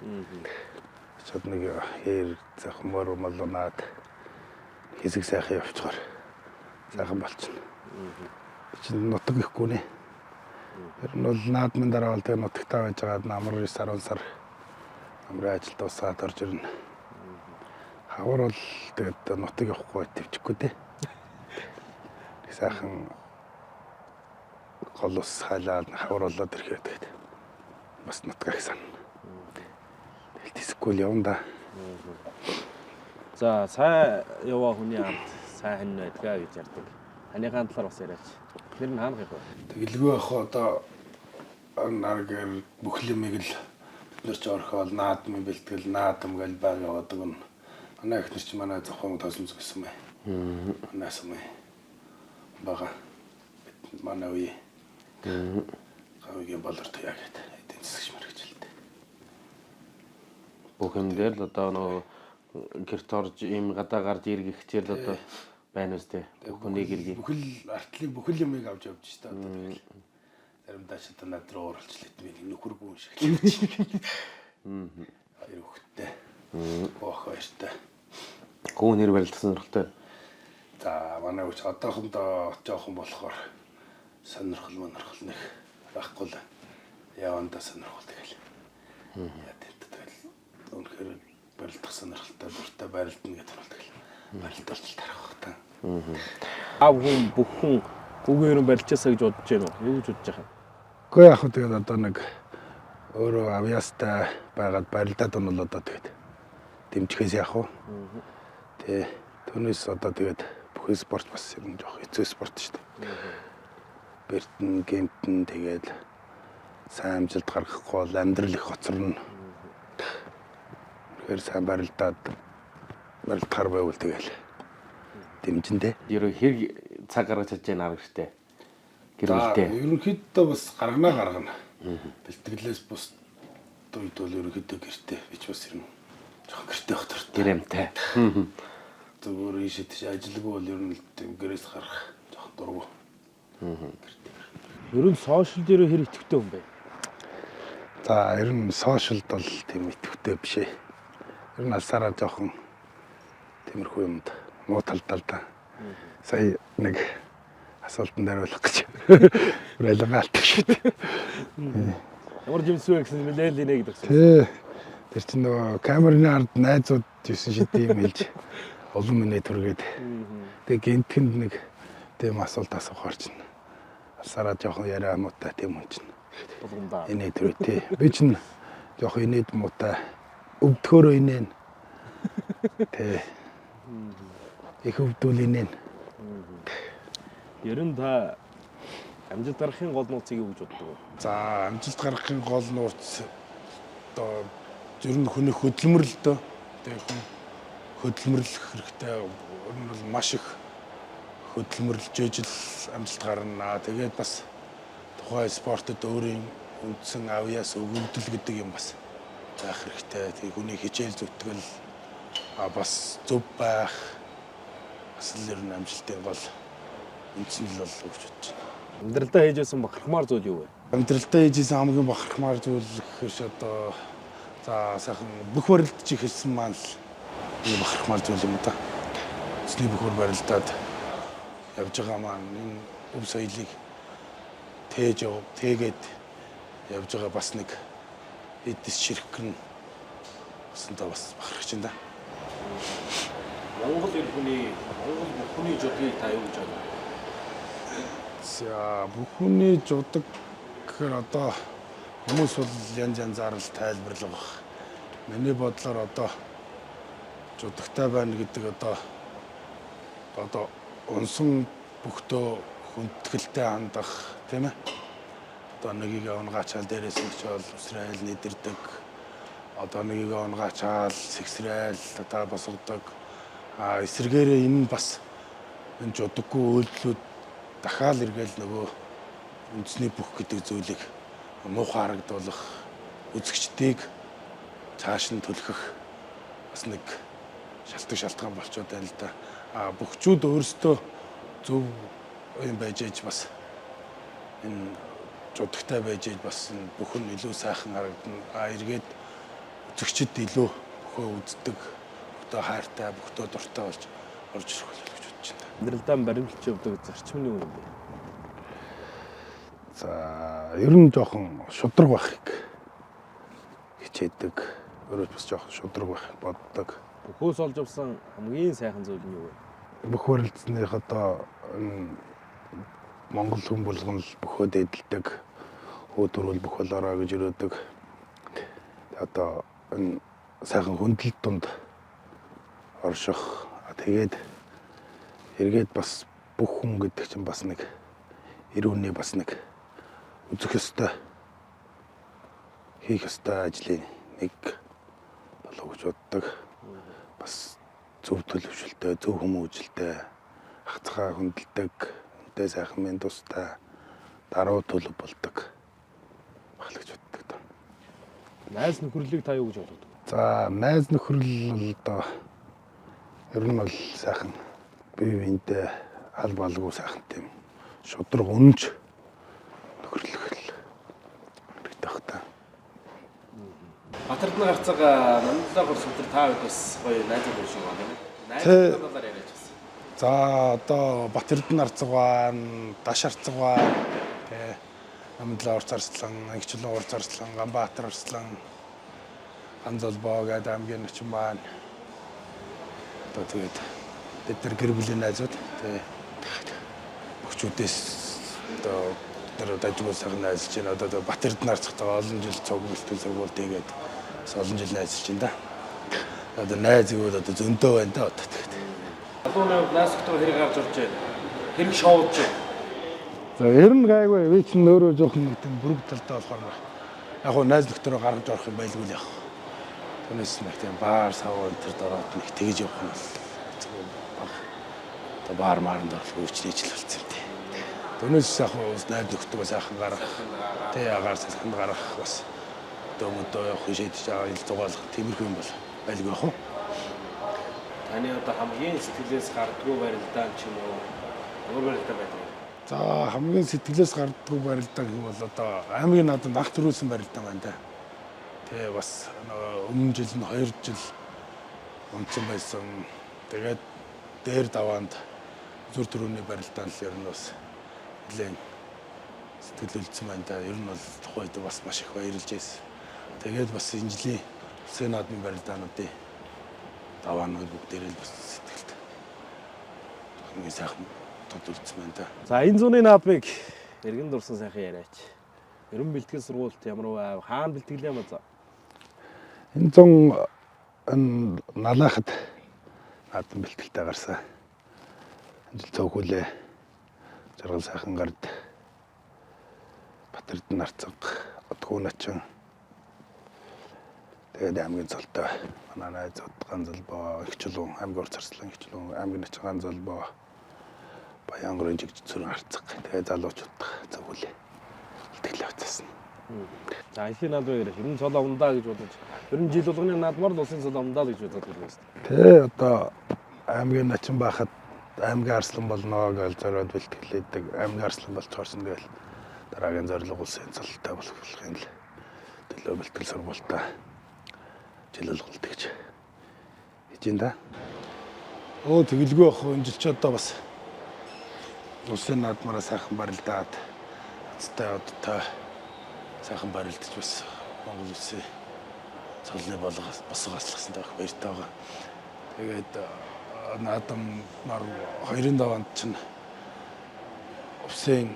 Чод нэг хэр захмаар малунаад хэсэг сайхан явчихаар сайхан болчихно. Чинь нутаг ихгүй нэ. Ер нь бол наадмын дараа бол тэгээ нутагтаа байж байгаад намар 9-10 сар намрын ажилд усаад орж ирнэ. Хавар бол тэгээд нутаг явахгүй төвчгүй дээ. Сайхан гол ус хайлаад хавар болоод ирэхэд тэгээд бас нутгах сан. Тэгэл тэсэхгүй явна да. За сайн яваа хүний амт сайн хань байдгаа гэж ярьдаг. Ханыхаа талаар бас яриач. Тэр нь хаана гэх вэ? Тэгэлгүй ах одоо наргэр бүх юмыг л бид нар ч орхиол наадмын бэлтгэл наадам гэл баг яваадаг нь. Манай ихнэр чи манай зохион тосомс гэсэн мэ. Манай сумын бага манай үе. Гавьяа болорт яг гэдэг эдийн засагч мэр гэж хэлдэг. Бүх юм дээр л одоо нөгөө гэрт орж ийм гадаа гарч ирэх хичээл одоо байна үстэй. Хүний гэргийн. Бүхэл артлын бүхэл юмыг авч явж штэ одоо. Заримдаа ч одоо над руу ууралчлаад би нөхөргүй юм шиг хэлж. Хоёр хөлтэй. Ох баяртай. Гүүн нэр барилдсан сонирхолтой. За манай үуч одоохондоо жоохон болохоор сонирхол нэг байхгүй л явандаа сонирхол тэгэл. Яа тэгэл үнэхээр барилдах сонирхолтой дуртай барилдана гэдэг нь тэгэл барилдалч тарах бах та. Аав хүн бүх хүн гүүгээр нь барилчаасаа гэж бодож байна уу? Юу гэж бодож байгаа юм? Гэхдээ яг хөө тэгээд одоо нэг өөрөө авьяастай байгаад барилдаад нь бол одоо тэгээд дэмжихээс яах вэ? Тэ түүнээс одоо тэгээд бүх спорт бас юм жоох хэцүү спорт шүү дээ. Бэртэн, гэмтэн тэгээд сайн амжилт гаргахгүй бол амьдрал их хоцорно. Тэгэхээр сайн барилдаад барилдахаар байвал тэгэл дэмжиндээ. Ерөө хэрэг цаг гаргаж чадж яана арга штэ. Гэрүүлтэй. Ерөнхийдөө бас гаргана. Бэлтгэлээс бус үед бол ерөнхийдөө гэртээ бич бас ирнэ. Жохон гэртээ хот төрт. Гэрэмтэй. Зүгээр ийшээ тийш ажилгүй бол ер нь гэрээс гарах жохон дургу. Ер нь сошиал дээр хэр идэвхтэй юм бэ? За ер нь сошиалд бол тийм идэвхтэй биш ээ. Ер нь алсаараа жоохон тиймэрхүү юмд муу талдаа л да. Сая нэг асуултанд хариулах гэж байлгаалт шүү дээ. Ямар жимсвэ гэсэн мэлэл нэ гэдэг. Тий. Тэр чинь нөгөө камерын ард найзууд 9 шидэ юм хэлж олон минут түргээд. Тэгээ гинтгэнд нэг тийм асуулт асуухаар чинь алсаараа жоохон яриа муутай тийм хүн чинь. Болгондоо. Инээ түрээ тий. Би чинь жоохон инээд муутай өвдөхөөрөө инээн. Тий. Их өвдөл инээн. Ер нь та амжилт гаргахын гол нууцыг юу гэж боддог вэ? За амжилт гаргахын гол нууц одоо ер нь хүний хөдөлмөрлөл дөө. Тэгээ хүн хөдөлмөрлөх хэрэгтэй. Ер нь бол маш их хөдөлмөрлөж ижил амжилт гарна. Тэгээд бас тухайн спортод өөрийн үндсэн авьяас өгөгдөл гэдэг юм бас заах хэрэгтэй. Тэгээ хүний хичээл зүтгэл бас зөв байх бас л ер нь амжилтын гол үндсэн л өгч бодож байна. Амьдралдаа хийж байсан бахархмаар зүйл юу вэ? Амьдралдаа хийжсэн хамгийн бахархмаар зүйл гэхэрш одоо за сайхан бүх барилдаж ихэлсэн маань л бахархмаар зүйл юм да. Эцний бүхөр барилдаад явж байгаа маань энэ өв соёлыг тэгээд явж байгаа бас нэг эдис ширхгэн баснаа бас бахархаж байна да. Монгол эр хүний Монгол бүх хүний жодгийг та юу гэж боддог? За бүхний жудаг гэхээр одоо хүмүүс бол янз янзаар л тайлбарлах баг. Миний бодлоор одоо жудагтай байна гэдэг одоо унсан бүхтөө хүндэтгэлтэй хандах тийм ээ. Одоо нэгийг унгачаал дээрээс нь ч бол усрайл нэдэрдэг. Одоо нэгийг унгачаал сэгсрээл одоо босгодог. Эсвэргээрээ энэ бас энэ жудаггүй үйлдэлүүд дахиад эргээл нөгөө үндэсний бүх гэдэг зүйлийг муухай харагдуулах үзэгчдийг цааш нь түлхэх бас нэг шалтгаан болчиход байна л да. Бөхчүүд өөрсдөө зөв юм байж ээж бас энэ жудагтай байж ээж бас энэ бүхэн илүү сайхан харагдана. Эргээд үзэгчд илүү бөхөө үздэг, бөхтөө хайртай, бөхтөө дуртай болж орж ирэх болов гэж бодож байна. Амьдралдаа баримлж явдаг зарчмын юм бэ? За ер нь жоохон шудраг байхыг хичээдэг. Өөрөө бас жоохон шудраг байхыг боддог. Бөхөөс олж авсан хамгийн сайхан зүйл нь юу вэ? Бүх барилдсных одоо Монгол хүн болгон л бөхөөд эдэлдэг. Өөдрөл бүх болоороо гэж өрөөдөг. Одоо энэ сайхан хөндлөлт донд орших. Тэгээд эргээд бас бүх хүн гэдэг чинь бас нэг эрүүний бас нэг үзэх ёстой, хийх ёстой ажлын нэг болов гэж боддог. Бас зөв төлөвшөлтэй, зөв хүмүүжлтэй, хацгаа хөндлөдөг, үнтэй сайхан мэд тустай даруй төлөв болдог байх гэж боддог. Найз нөхөрлөлийг та юу гэж боддог? За найз нөхөрлөл одоо ер нь бол сайхан бие биентэй аль балгүй сайхан тийм шудраг үнэнч нөхөрлөх хэрэгтэй. Батардны гарцаг Нандалаа гурс өдөр та хэд бас гоё найз байх шиг байна. Найз талаар яриач гэсэн. За одоо Батэрдэн Арцгаан, Даш Арцгаан, тэгээ Нандалаа урц Арслан, Ангичлан урц Арслан, Ганбаатар Арслан, Ганзолбоо гэдэг аймгийн начин маань. Одоо тэгээд бид нар гэр бүлийн найзууд тэгээ бөхчүүдээс одоо тэр дажгүй сайхан найзлж байна. Одоо Батэрдэн Арцгатайгаа олон жил цог бэлтгэл сургууль тэгээд олон жил найзлж байна да. Одоо найз гэвэл одоо зөндөө байна да одоо тэгээд. Алуунаа пластиктоо хэрэг гарч орж байна. Хэрэг шоудж байна. За ер нь гайгүй би чинь өөрөө жоохон нэг тийм бүрэг талтай болохоор яг хөө найз нөхдөөрөө гаргаж орох юм байлгүй л яг. Түүнээс нэг тийм баар савар тэр дороод нэг тэгж явах нь баг. Одоо баар мааранд орох үйлчлэжл болсон юм тий. Түүнээс яг хөө найз нөхдөөрөө сайхан гаргах. Тэ агаар сайхан гаргах бас дөмөдөө явах шийдэж байгаа ил зугаалах тиймэрхүү юм бол байлгүй яах вэ? Таны одоо хамгийн сэтгэлээс гардггүй барилдаан ч юм уу өөр барилдаа байдаг. За хамгийн сэтгэлээс гардггүй барилдаа гэвэл одоо аймгийн надад анх төрүүлсэн барилдаа байна да. Тэгээ бас өмнө жил нь 2 жил унтсан байсан. Тэгээд дээр даваанд зүр төрөний барилдаан л ер нь бас нэлээд сэтгэлэлцсэн байна да. Ер нь бол тухайд бас маш их баярлж байсан. Тэгээд бас энэ жилийн Улсын наадмын барилдаануудын даваанууд бүгдээрээ л бас сэтгэлд хамгийн сайхан тодорхойлсон байна да. За энэ зууны наадмыг эргэн дурсан сайхан яриач. Ерөн бэлтгэл сургуульд ямар вэ? Хаана бэлтгэл юм аа? Энэ зун налахад наадам бэлтгэлтэй гарсан. Ажил цогхүүлээ. Жаргал сайхан гард. Батэрдэн Арцаг, Отгоо начин. Тэгээд аймгийн цолтой манай найзууд Ганзолбоо, Игчлүүн, аймгийн урт Арслан, Игчлүүн, аймгийн начин Ганзолбоо, Баянгарын жигч зүрэн Арцаг. Тэгээд залуучууд цогхүүлээ. Бэлтгэлээ авчихсан. За их наадмыг яриач. Ер нь цол авандаа гэж бодож. Ер нь жил болгоны наадмаар л улсын цол авандаа л гэж бодоод байна. Тэ одоо аймгийн начин байхад аймгийн Арслан болно гэж зориод бэлтгэлээдэг. Аймгийн Арслан болчихорсон тэгэл дараагийн зорилго улсын цолтой болохын л төлөө бэлтгэл сургуультай жил болголт гэж хийж байна да. Тэгэлгүй ах энэ жил ч одоо бас улсын наадмаараа сайхан барилдаад цтай одтой сайхан барилдаж бас Монгол улсын цолны босго аслахсан таах баяртай байгаа. Тэгээд наадмаар 2-ын даваанд чинь Улсын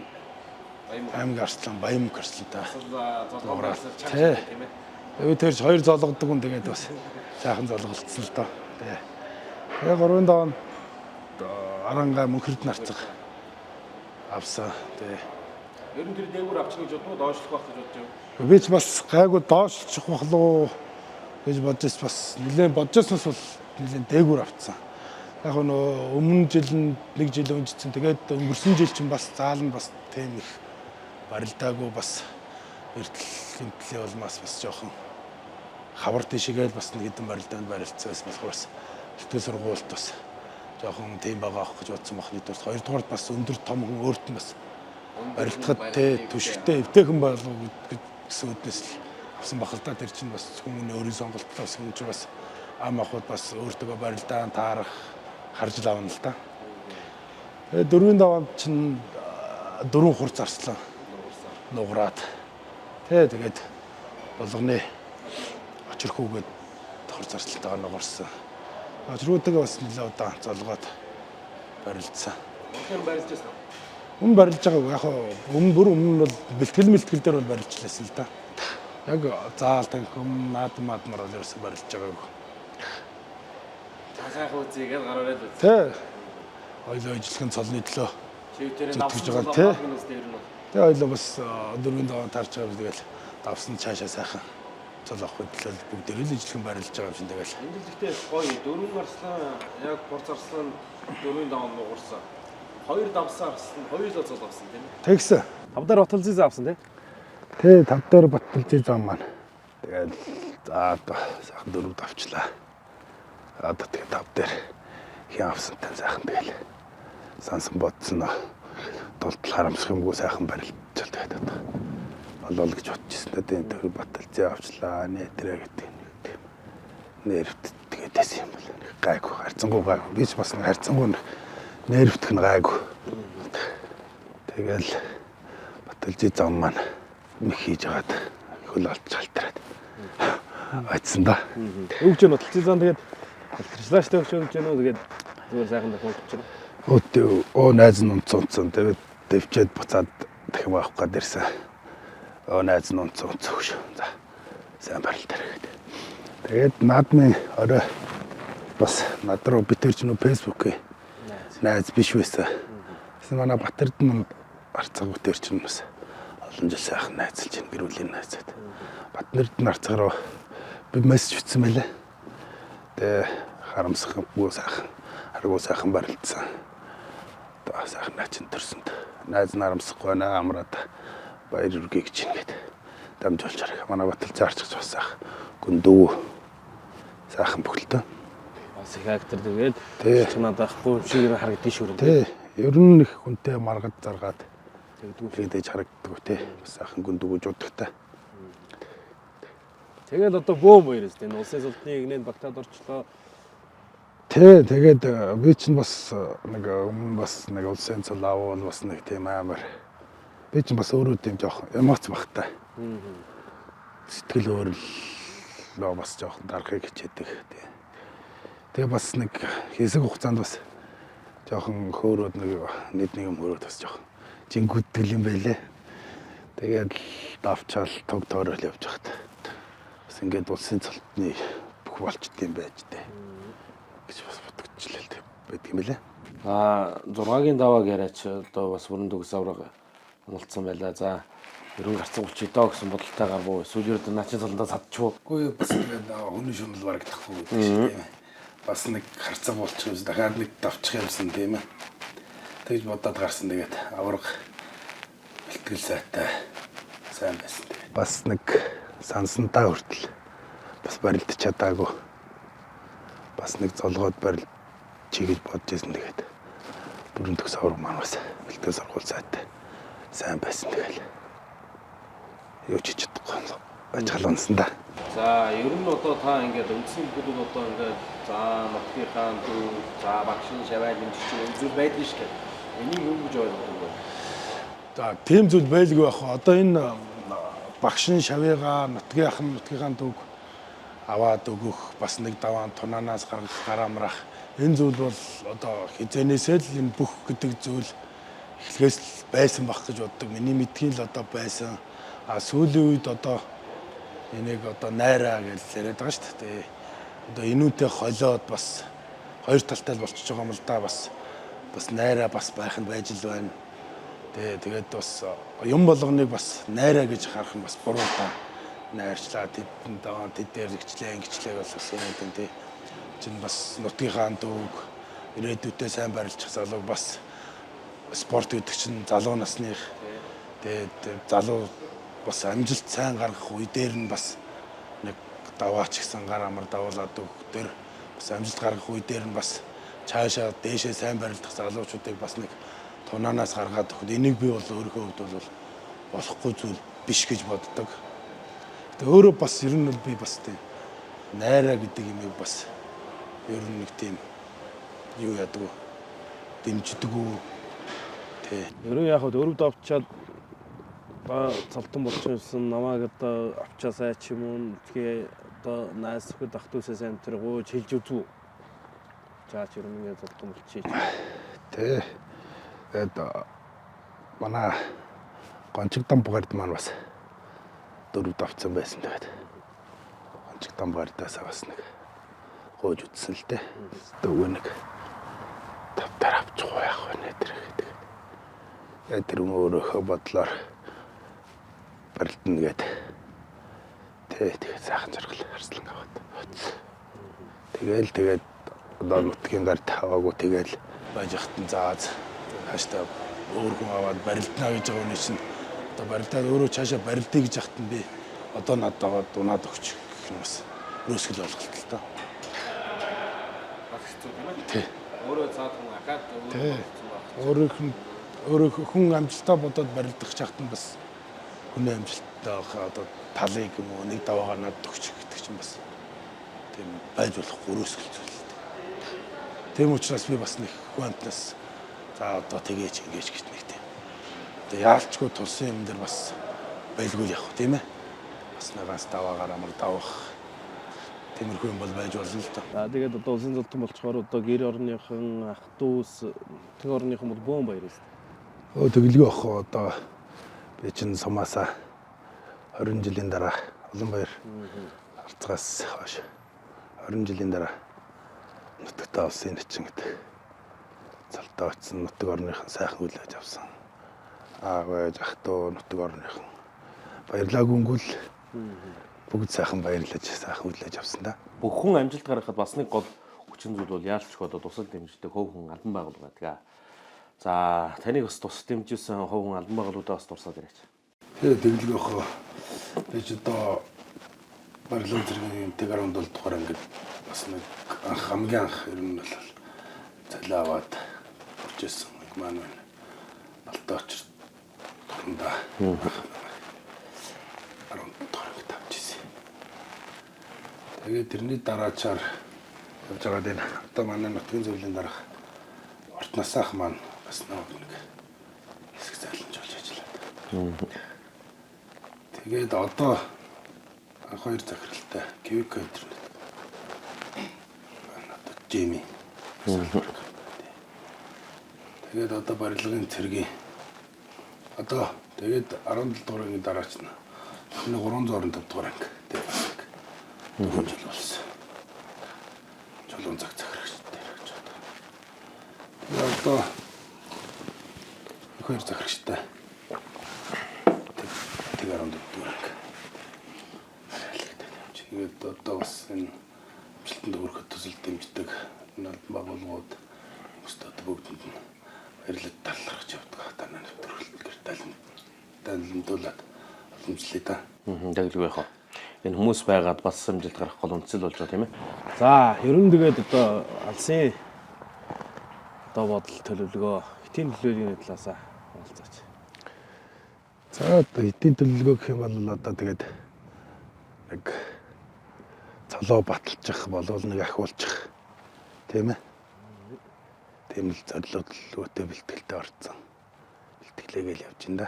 аймгийн Арслан, Баян Арслантай золгоороо тийм ээ. Тэрч 2 золгодог хүн тэгээд бас сайхан золголцсон л доо. Тэгээ 3-ын даваанд Арангаа Мөнхөрдөн Арцаг авсан. Тэгээ Ер нь тэр дээгүүр авчих гэж бодвол доошлох байх гэж бодож байна. би ч бас гайгүй доошлчих бахлуу гэж бодож бас нэлээд бодожсноос бол нэлээд дээгүүр авцсан. Яг нөө өмнө жил нь 1 жил өнжсөн. Тэгээд өнгөрсөн жил чинь бас заал нь бас тийм их барилдаагүй бас эртэл хэмтлээ болмаас бас жоохон хавар тийшээгээл бас нэг хэдэн барилдаанд барилцсан байсан болохоор бас бэлтгэл сургуульд бас жоохон тийм байгаа авах гэж бодсон бах нэгдүгээр. Хоёрдугаар бас өндөр том хүн өөрт нь бас барилдахад те түшигтэй эвтэйхэн болов гэсэн үднэс л авсан бах л да. Тэр чинь бас хүмүүний өөрийн сонголттой бас хүн чинь бас ам ахуйд бас өөртөө барилдаан таарах харж л авна л да. Тэгээ дөрвийн даваанд чинь дөрвөн хур зарслаа нугараад тэгээд болгоны очирхүүгээд хур зарслалтаа нугарсан. Очирхүүтэйгээ бас нэлээд удаан золгоод барилдсан. Үнэхээр барилж байсан. Өмнө барилж байгааг яг өмнө бол бэлтгэл дээр бол барилжлээсэн л да. Яг заал танхим наадмаар бол ерөөсөй барилж байгааг. Цаасаах үзьгээд гараарай л үз. Тэ. Хоёлоо ижилхэн цолны төлөө. Чивтэрийн Зүтгэж давсан байгаа, тий. нь дээр нь. Тэгээ хоёлоо бас дөрвийн даваа тарж байгаа тэгэл давсан цаашаа сайхан цол авах хөдлөл бүгд л ижилхэн барилж байгаа юм шиг тэгэл. Энд л ихтэй гоё дөрвөн гарслаа яг хур зарслаа дөрвийн даваанд нугарсан. Хоёр давсан арслан хоёулаа цол авсан тийм ээ. Тэгсэн. Тавдар Баталзиз авсан тийм. Тэ тав дээр Баталзиз зам маань. Тэгэл за одоо сайхан дөрөв давчлаа. Одоо тэгээ тав дээр хин авсантай сайхан тэгэл сансан бодсон нөө. Тултал харамсах юмгүй сайхан барилжал тэгээд одоо болол гэж бодчихсон та тийм төр Баталзиз авчлаа нээтрэ гэдэг тийм нэрвт тэгээд тэс юм бол гайгүй харцангуй гайгүй би ч бас харцангуй нэрвтэх нь гайгүй. Тэгэл Баталзиз зам маань нэг хийж агаад хөл олж шалтраад айцсан да. Өгч нь Баталзиз зам тэгээд алтрчлаа штэ өгч өгч нөө тэгээд зүгээр сайхан дахин өгч. Оо найз нь унцсан тэгээд дэвчээд буцаад дахин авах гээд ирсэн. Оо найз нь унцсан өгш. За сайн барилтаар гэдэг. Тэгээд наадмын орой бас над руу битэрч нөө фэйсбүүкээ найз биш байсан. Тэс манай Батэрдэн арцаг битэрч нь бас олон жил сайхан найзалж ин гэрүүлийн найзад. Батэрдэн арцаг руу би мессеж бичсэн байлаа. Тэгээ харамсахгүй сайхан аргуу сайхан барилдсан. Одоо сайхан начин төрсөнд найз нарамсахгүй байна амраад баяр үргээ гэж ингээд дамжуулж харах. Манай Баталзиз арчигч бас сайхан гүндүү сайхан бүхэлдэн. Бас их актер тэгээд Тий. чанаад ахгүй юм шиг харагдчих шүү. Тий. Ер нь их хүнтэй маргад заргаад Тэгдүү. тэгдэж харагддаг тий. Бас сайхан гүндүү жуудагтай. Тэгээд одоо бөөм хоёроос тийм улсын султны игнэнд багтаад орчлоо. Тий, тэгээд би чинь бас нэг өмнө бас нэг улсын цол авал бас нэг тийм амар. Би чинь бас өөрөө тийм жоох эмоц багтай. Сэтгэл өөрлөө бас жоох дарахыг хичээдэг тий. Тэгээ бас нэг хэсэг хугацаанд бас жоохон хөөрөөд нэг юм хөөрөөд бас жоох жингүүддэг юм байлээ. Тэгээд давчаал туг тоорол явж хат. Бас ингээд улсын цолтны бүх болчт юм байж тээ. Гэж бас бодогчлээ тийм байдаг юм лээ. 6-гийн давааг яриач одоо бас бүрэн дүгс авраг амлцсан байлаа. За ерөн гарцсан болчих доо гэсэн бодолтой гарбуу. Сүүлээр начин цолондоо садчихв. Үгүй бас ингээд хүний шунал бараг тахгүй гэдэг шиг тийм ээ. Бас нэг харцаг болчих юмс дахиад нэг давчих юмсан тийм ээ. Тэгж бодоод гарсан тэгээд авраг бэлтгэл сайтай сайн байсан. Бас нэг сансантаа хүртэл бас барилдаж чадаагүй. Бас нэг золгоод барил чиглэж бодож ирсэн тэгээд бүрэн төгс авраг маань бас бэлтгэл сургууль сайтай сайн байсан тэгэл. Юу ч хийж чадахгүй ажиглаансан да. За ер нь одоо та ингээд үндсэн бүлүүд одоо ингээд за нотгийнхаа дүү за багшин шаваал юм чинь зүйл байдаг шүү дээ. Энийг юу гэж ойлгох вэ? За тийм зүйл байлгүй байх. Одоо энэ багшин шавьяага нутгийнхаа дүүг аваад өгөх бас нэг даваан тунаанаас гаргах гараамрах энэ зүйл бол одоо хизэнээсээ л энэ бүх гэдэг зүйл эхлээс л байсан байх гэж боддог. Миний мэдхийн л одоо байсан. Сүүлийн үед одоо энийг одоо найраа гэж яриад байгаа шүү дээ. Одоо энүүтэй холиод бас хоёр талтай л болчихж байгаа юм л да. Бас найраа бас байх нь байж л байна. Тэгээд бас юм болгоныг бас найраа гэж харах нь бас буруу та. Найрчлаа тэдэн даваа тэдээр ингэчлээ бас юм энэ тий. Чин бас нутгийнхаа дүүг ирээдүйдээ сайн барилчих залуу бас спорт гэдэг чинь залуу насных тэгээд залуу бас амжилт сайн гаргах үе дээр нь бас нэг даваач гэсэн гар амар давуулаад өгдөр бас амжилт гаргах үе дээр нь бас цаашаа дээшээ сайн барилдах залуучуудыг бас нэг тунаанаас гаргаад өгөхөд энийг би бол өөрийнхөө хувьд бол болохгүй зүйл биш гэж боддог. Тэгээ өөрөө бас ер нь би бас тийм найраа гэдэг юмыг бас ер нь нэг тийм юу яадаг вэ? Дэмждэг үү? Тэ. Ерөн яг хөө өрөвд авчаад ба цалтан болчихсон намайг одоо авчаасай ч юм уу тэгээ одоо найс өхөд ах トゥ усаа сайн тэр гооч хэлж үзв. За ч ерөн ингэ цалтан болчих. Тэ. Тэгээд манай Гончигдан бугард маань бас дөрөвд авцсан байсан тэгээд. Гончигдан бугардаас бас нэг гооч үтсэн л дээ. Дөвөө нэг тавтар авчих уу яах вэ нэ гэдэг. Яг тэр өөрөөхөө бодлоор барилдана гээд. Тэгээд сайхан зургал харслан аваад. Тэгээд одоо нутгийн гард таваагүй тэгээд байж хатан зааз хааштай өөр хүн аваад барилдана гэж байгаа үнэ чинь одоо барилдаад өөрөө цаашаа барилдъя гэж хатан би одоо надад дунаад өгч гэх юм бас өрөөсгөл ойлголт л таа. Тий. Өөрөө цаад хүн ахаад Өөрөө хүн амжилтаа бодоод барилдах чахтан бас хүний амжилттай одоо талыг юм уу нэг даваагаа надад өгч гэдэг чинь бас тийм байж болохгүй өрөөсгөл зүйл. Тийм учраас би бас нэг хүн амтнаас за одоо тгийч ингэж гэж нэг тийм. Тэгээ яалчгүй тулсан юм дээр бас байлгүй явах тийм ээ. Бас нагаас даваагаар амар давах тиймэрхүү юм бол байж болно л доо. За тэгээд одоо улсын золтон болчоор одоо гэр орныхан ах トゥ ус тэг орныхан бол бөөн баяр шүү. Тэгэлгүй ах одоо би чинь сумаасаа 20 жилийн дараа Улаанбаяр арцгаас хойш 20 жилийн дараа нутагтаа улсын нэчин гэдэг цалтаа очсон нутаг орныхан сайхан хүлээж авсан. Аавж ах トゥ нутаг орныхан баярлаагүй өнгөл бүгд сайхан баярлаж сайхан хүлээж авсан да. Бүх хүн амжилт гаргахад бас нэг гол хүчин зүйл бол яалтчгүй одоо тусал дэмждэг хөв хүн албан байгууллага тэгээ. За таныг бас тус дэмжижсэн хөв хүн албан байгууллагуудаас дурсаад ирээч. Тэгээ тэгэлгүй ах би ч одоо барилгын зэргийн тэг 17 дугаар ангид бас нэг хамгийн анх ер нь бол цалин аваад орчихсон нэг маань алдаа очир туранда 10 дугаар ангид авчихсан. Тэгээд тэрний дараачаар явж байгаа дэ одоо манай нутгийн зөвлөлийн дараах Ортнаас ах маань бас нэг хэсэг зайлж болж ажиллаад. Тэгээд одоо хоёр захиралтай Quebec интернет. Одоо Jimmy. Тэгээд одоо барилгын цэргийн одоо тэгээд 17 дугаар ангийн дараач нь 325 дугаар анги. Тэгээд жил болсон. Чулуун цаг захирагчтай гэж одоо. Тэгээд одоо хоёр захирагчтай. Тэгээд 14 дугаар анги. Тэгээд одоо бас энэ амжилтанд хүрэхэд төсөл дэмждэг байгууллагууд өстөд бүгдэнд нь баярлалт талархаж явдаг хатаа нэвтрүүлгээр далимдуулаад боломжлоо да. Тэгэлгүй яах вэ? Энэ хүмүүс байгаад бас амжилт гарах гол үндэслэл болж байгаа тийм ээ. За, ерөн тэгээд одоо алсын одоо бодол төлөвлөгөө эдийн төлөвлөгөөний талаасаа болцооч. За одоо эдийн төлөвлөгөө гэх юм бол одоо тэгээд нэг цолоо баталчих болов нэг ахиулчих тийм ээ. Тийм л зорилготой бэлтгэлтэй орцсон. Бэлтгэлээгээл явж ин да.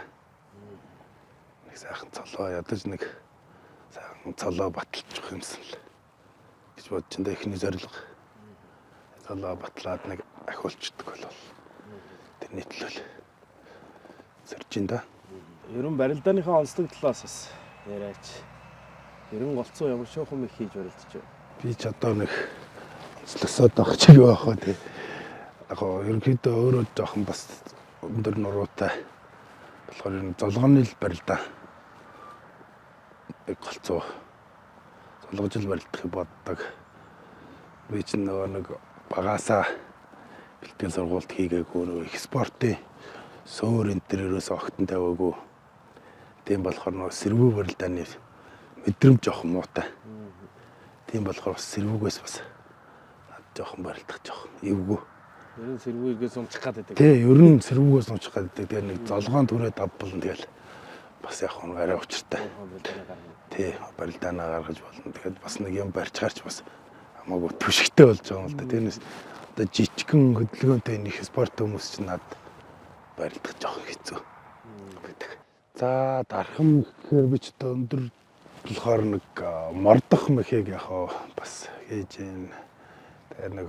Нэг сайхан цолоо ядаж нэг сайхан цолоо баталчих юмсан л гэж бодож ин да ихний зорилго. Цолоо батлаад нэг ахиулчдаг болов. Тэрний төлөө зорж ин да. Ерөн барилдааныхаа онцлог талаас бас яриач. Ерөн голцоо ямар шоухан их хийж барилдаж байна. Би ч одоо нэг онцлогсоод байх чиг байх хөө тий. Яг ерөнхийдөө өөрөө жоохон бас өндөр нуруутай болохоор энэ золгооны л барилдаа голцоо золгож л барилдахыг боддог. Би ч нэг багаасаа бэлтгэл сургуульд хийгээгүй нэг спортын суур энтерээс огтон тавиагүй. Тийм болохоор нэг сэрвүү барилдааны мэдрэмж жоохон муутай. Тийм болохоор бас сэрвүүгээс бас жоохон барилдах жоохон эвгүй. Ер нь сэргүүгээс унчих гаддаг. Тий, ер нь сэргүүгээс унчих гаддаг. Тэгээ нэг золгоон түрээ давбал тэгэл бас яг хоног арай учиртай. Тий, барилдаанаа гаргаж болно. Тэгэхээр бас нэг юм барьж гарч бас хамаагүй түшигтэй болж байгаа юм л да. Тэрнээс одоо жижигхэн хөдөлгөөнтэй нэг спорт хүмүүс чинь над барилдах жоох хэцүү байдаг. За дархан гэхээр би ч одоо өндөр болохоор нэг мордох мэхийг яг бас хийж юм. Тэгээ нэг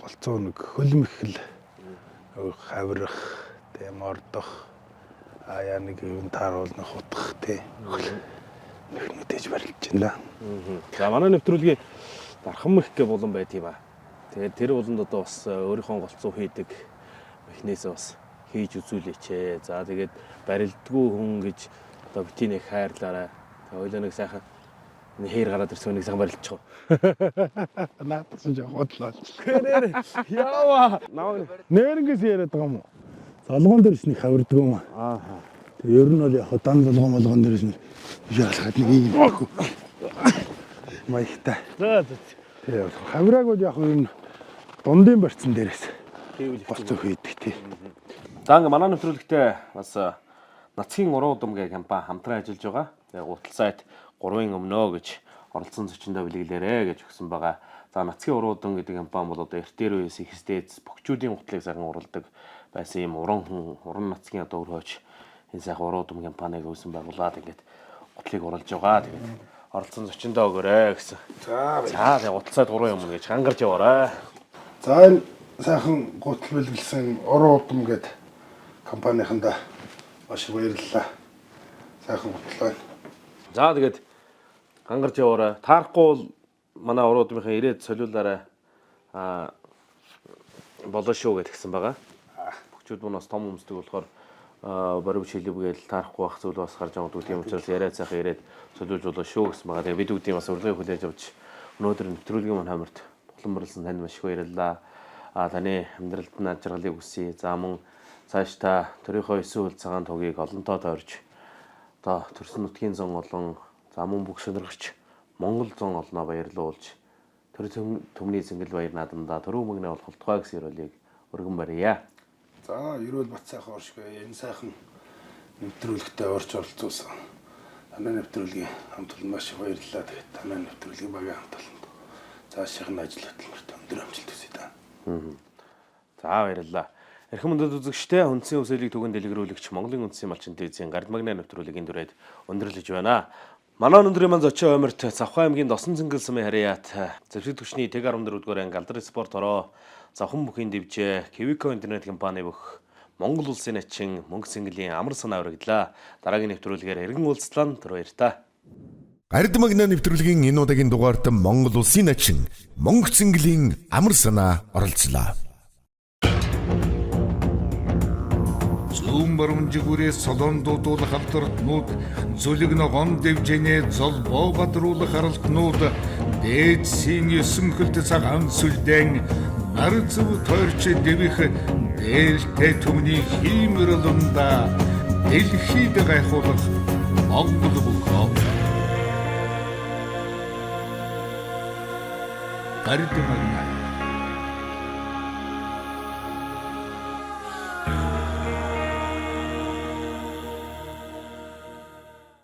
голцоо нэг хөлмөхл хаврах, тэгээ мордох яа нэг юм тааруулнах утгах тий. Нэгнүүдэж барилж байна. За манай нэвтрүүлгийн дархан мэх гэх булан байт юм ба. Тэгээд тэр буланд одоо бас өөрийнхөө голцоо хийдэг мехнээс бас хийж үзүүлээч. За тэгээд барилдгүй хүн гэж одоо бити нэг хайрлаарай. Ойлоо нэг сайхан хээр гараад ирсэн нэг сайхан барилчих. Наадсан жоо хотлоо. Яава. Нэрнгээс яриад байгаа юм уу? Залгуун дээрс нэг хавирдаг юм аа. Тэгээ ер нь бол яг дан залгуун болгон дээрс нэг яалгаад нэг юм баггүй. Маягтай. За. Тэгээ хавирааг бол яг ер нь дундын барьцсан дээрээс бас зөв хийдэг тий. За ингээ манай нэвтрүүлэгтээ бас Нацгийн уруу удам гэх компани хамтран ажиллаж байгаа. Тэгээ гутал сайт 3-ын өмнөө гэж оролцсон зочиндоо бэлгэлээрэ гэж өгсөн байгаа. За Нацгийн уруу удам гэдэг компани бол одоо эртээр үеэс ихсдээд бөхчүүдийн гутлыг сайхан уралдаг байсан юм уран нацгийн одоо өр хойч энэ сайхан уруу удам компаниг үүсэн байгуулад ингээд гутлыг уралж байгаа. Тэгээд оролцсон зочиндоо өгөөрэй гэсэн. За тэгээ гутал сайт 3-ын өмнө гэж хангарч яваарай. За энэ сайхан гутал бэлгэлсэн уруу удам гэдэг компанийнханда маш их баярлалаа. Сайхан гутал байна. За тэгээд хангарч яваарай. Таарахгүй бол манай уруу удмынхаа ирээд солиулаарай. Болоо шүү гэдгсэн байгаа. Бөхчүүд мөн бас том хүмүүсдэг болохоор борив шилбгээл таарахгүй байх зүйл бас гарч байгаа гэдэг юм учраас яриад сайхан ирээд солиулж болоо шүү гэсэн байгаа. Тэгээд бид үүдийн бас урилгыг хүлээж авч өнөөдөр нэвтрүүлгийн мань хамарт тухлан барилсан танд маш их баярлалаа. Таны амьдралд нь ажиргалыг хүсье. За мөн цааш та төрийнхөө 9 үйл цагаан тугийг олонтоо тойрч одоо төрсөн нутгийн зан олон за мөн бүх шинэрэгч Монгол зан олноо баярлуулж төр төмний зингэл баяр наадамда төрөө мөгнө болох тухай гэсэн өрөөлийг өргөн барья. За ерөөл бат сайхан оршгүй энэ сайхан нэвтрүүлэгтээ орж оролцуулсан. Танай нэвтрүүлгийн хамт олон маш их баярлалаа. Тэгээд танай нэвтрүүлгийн багийн хамт олонд цааших нь ажил хөтөлбөрт өндөр амжилт хүсье та. За баярлалаа. Эрхэм өндөд үзэгчтэй үндсийн өвсөлийг түгээн дэлгэрүүлэгч Монголын үндсийн малчин телевизийн Гардмагна нэвтрүүлгийн дүрээд өндөрлөж байна. Манай өнөөдрийн мань зочин өмөрт Завхан аймгийн Досон цэнгэл сумын харьяат зэвсэг түвшний тэг 14-р анги Алдар спорт ороо Завхан бүхийн дэвжээ Кивико интернет компани бүх Монгол улсын начин мөнгө цэнгэлийн амар санаа өргөдлөө. Дараагийн нэвтрүүлгээр эргэн уулзлаа. Тэр баяртай. Гардмагна нэвтрүүлгийн энэ удаагийн дугаарт Монгол улсын начин мөнгө цэнгэлийн амар санаа оролцлоо. Зүүн баруунжигүрээс солон дуудуулах алдарнууд зүлэг ногоон дэвжэнэ зол боо бадруулах харалтнууд дээдсийн 9 хөлт цагаан сүлдэн нар зөв тойрч дэвих дээлтэй түмний хиймэрлэнда дэлхийд гайхуулах Монгол бүхөө Гардмагна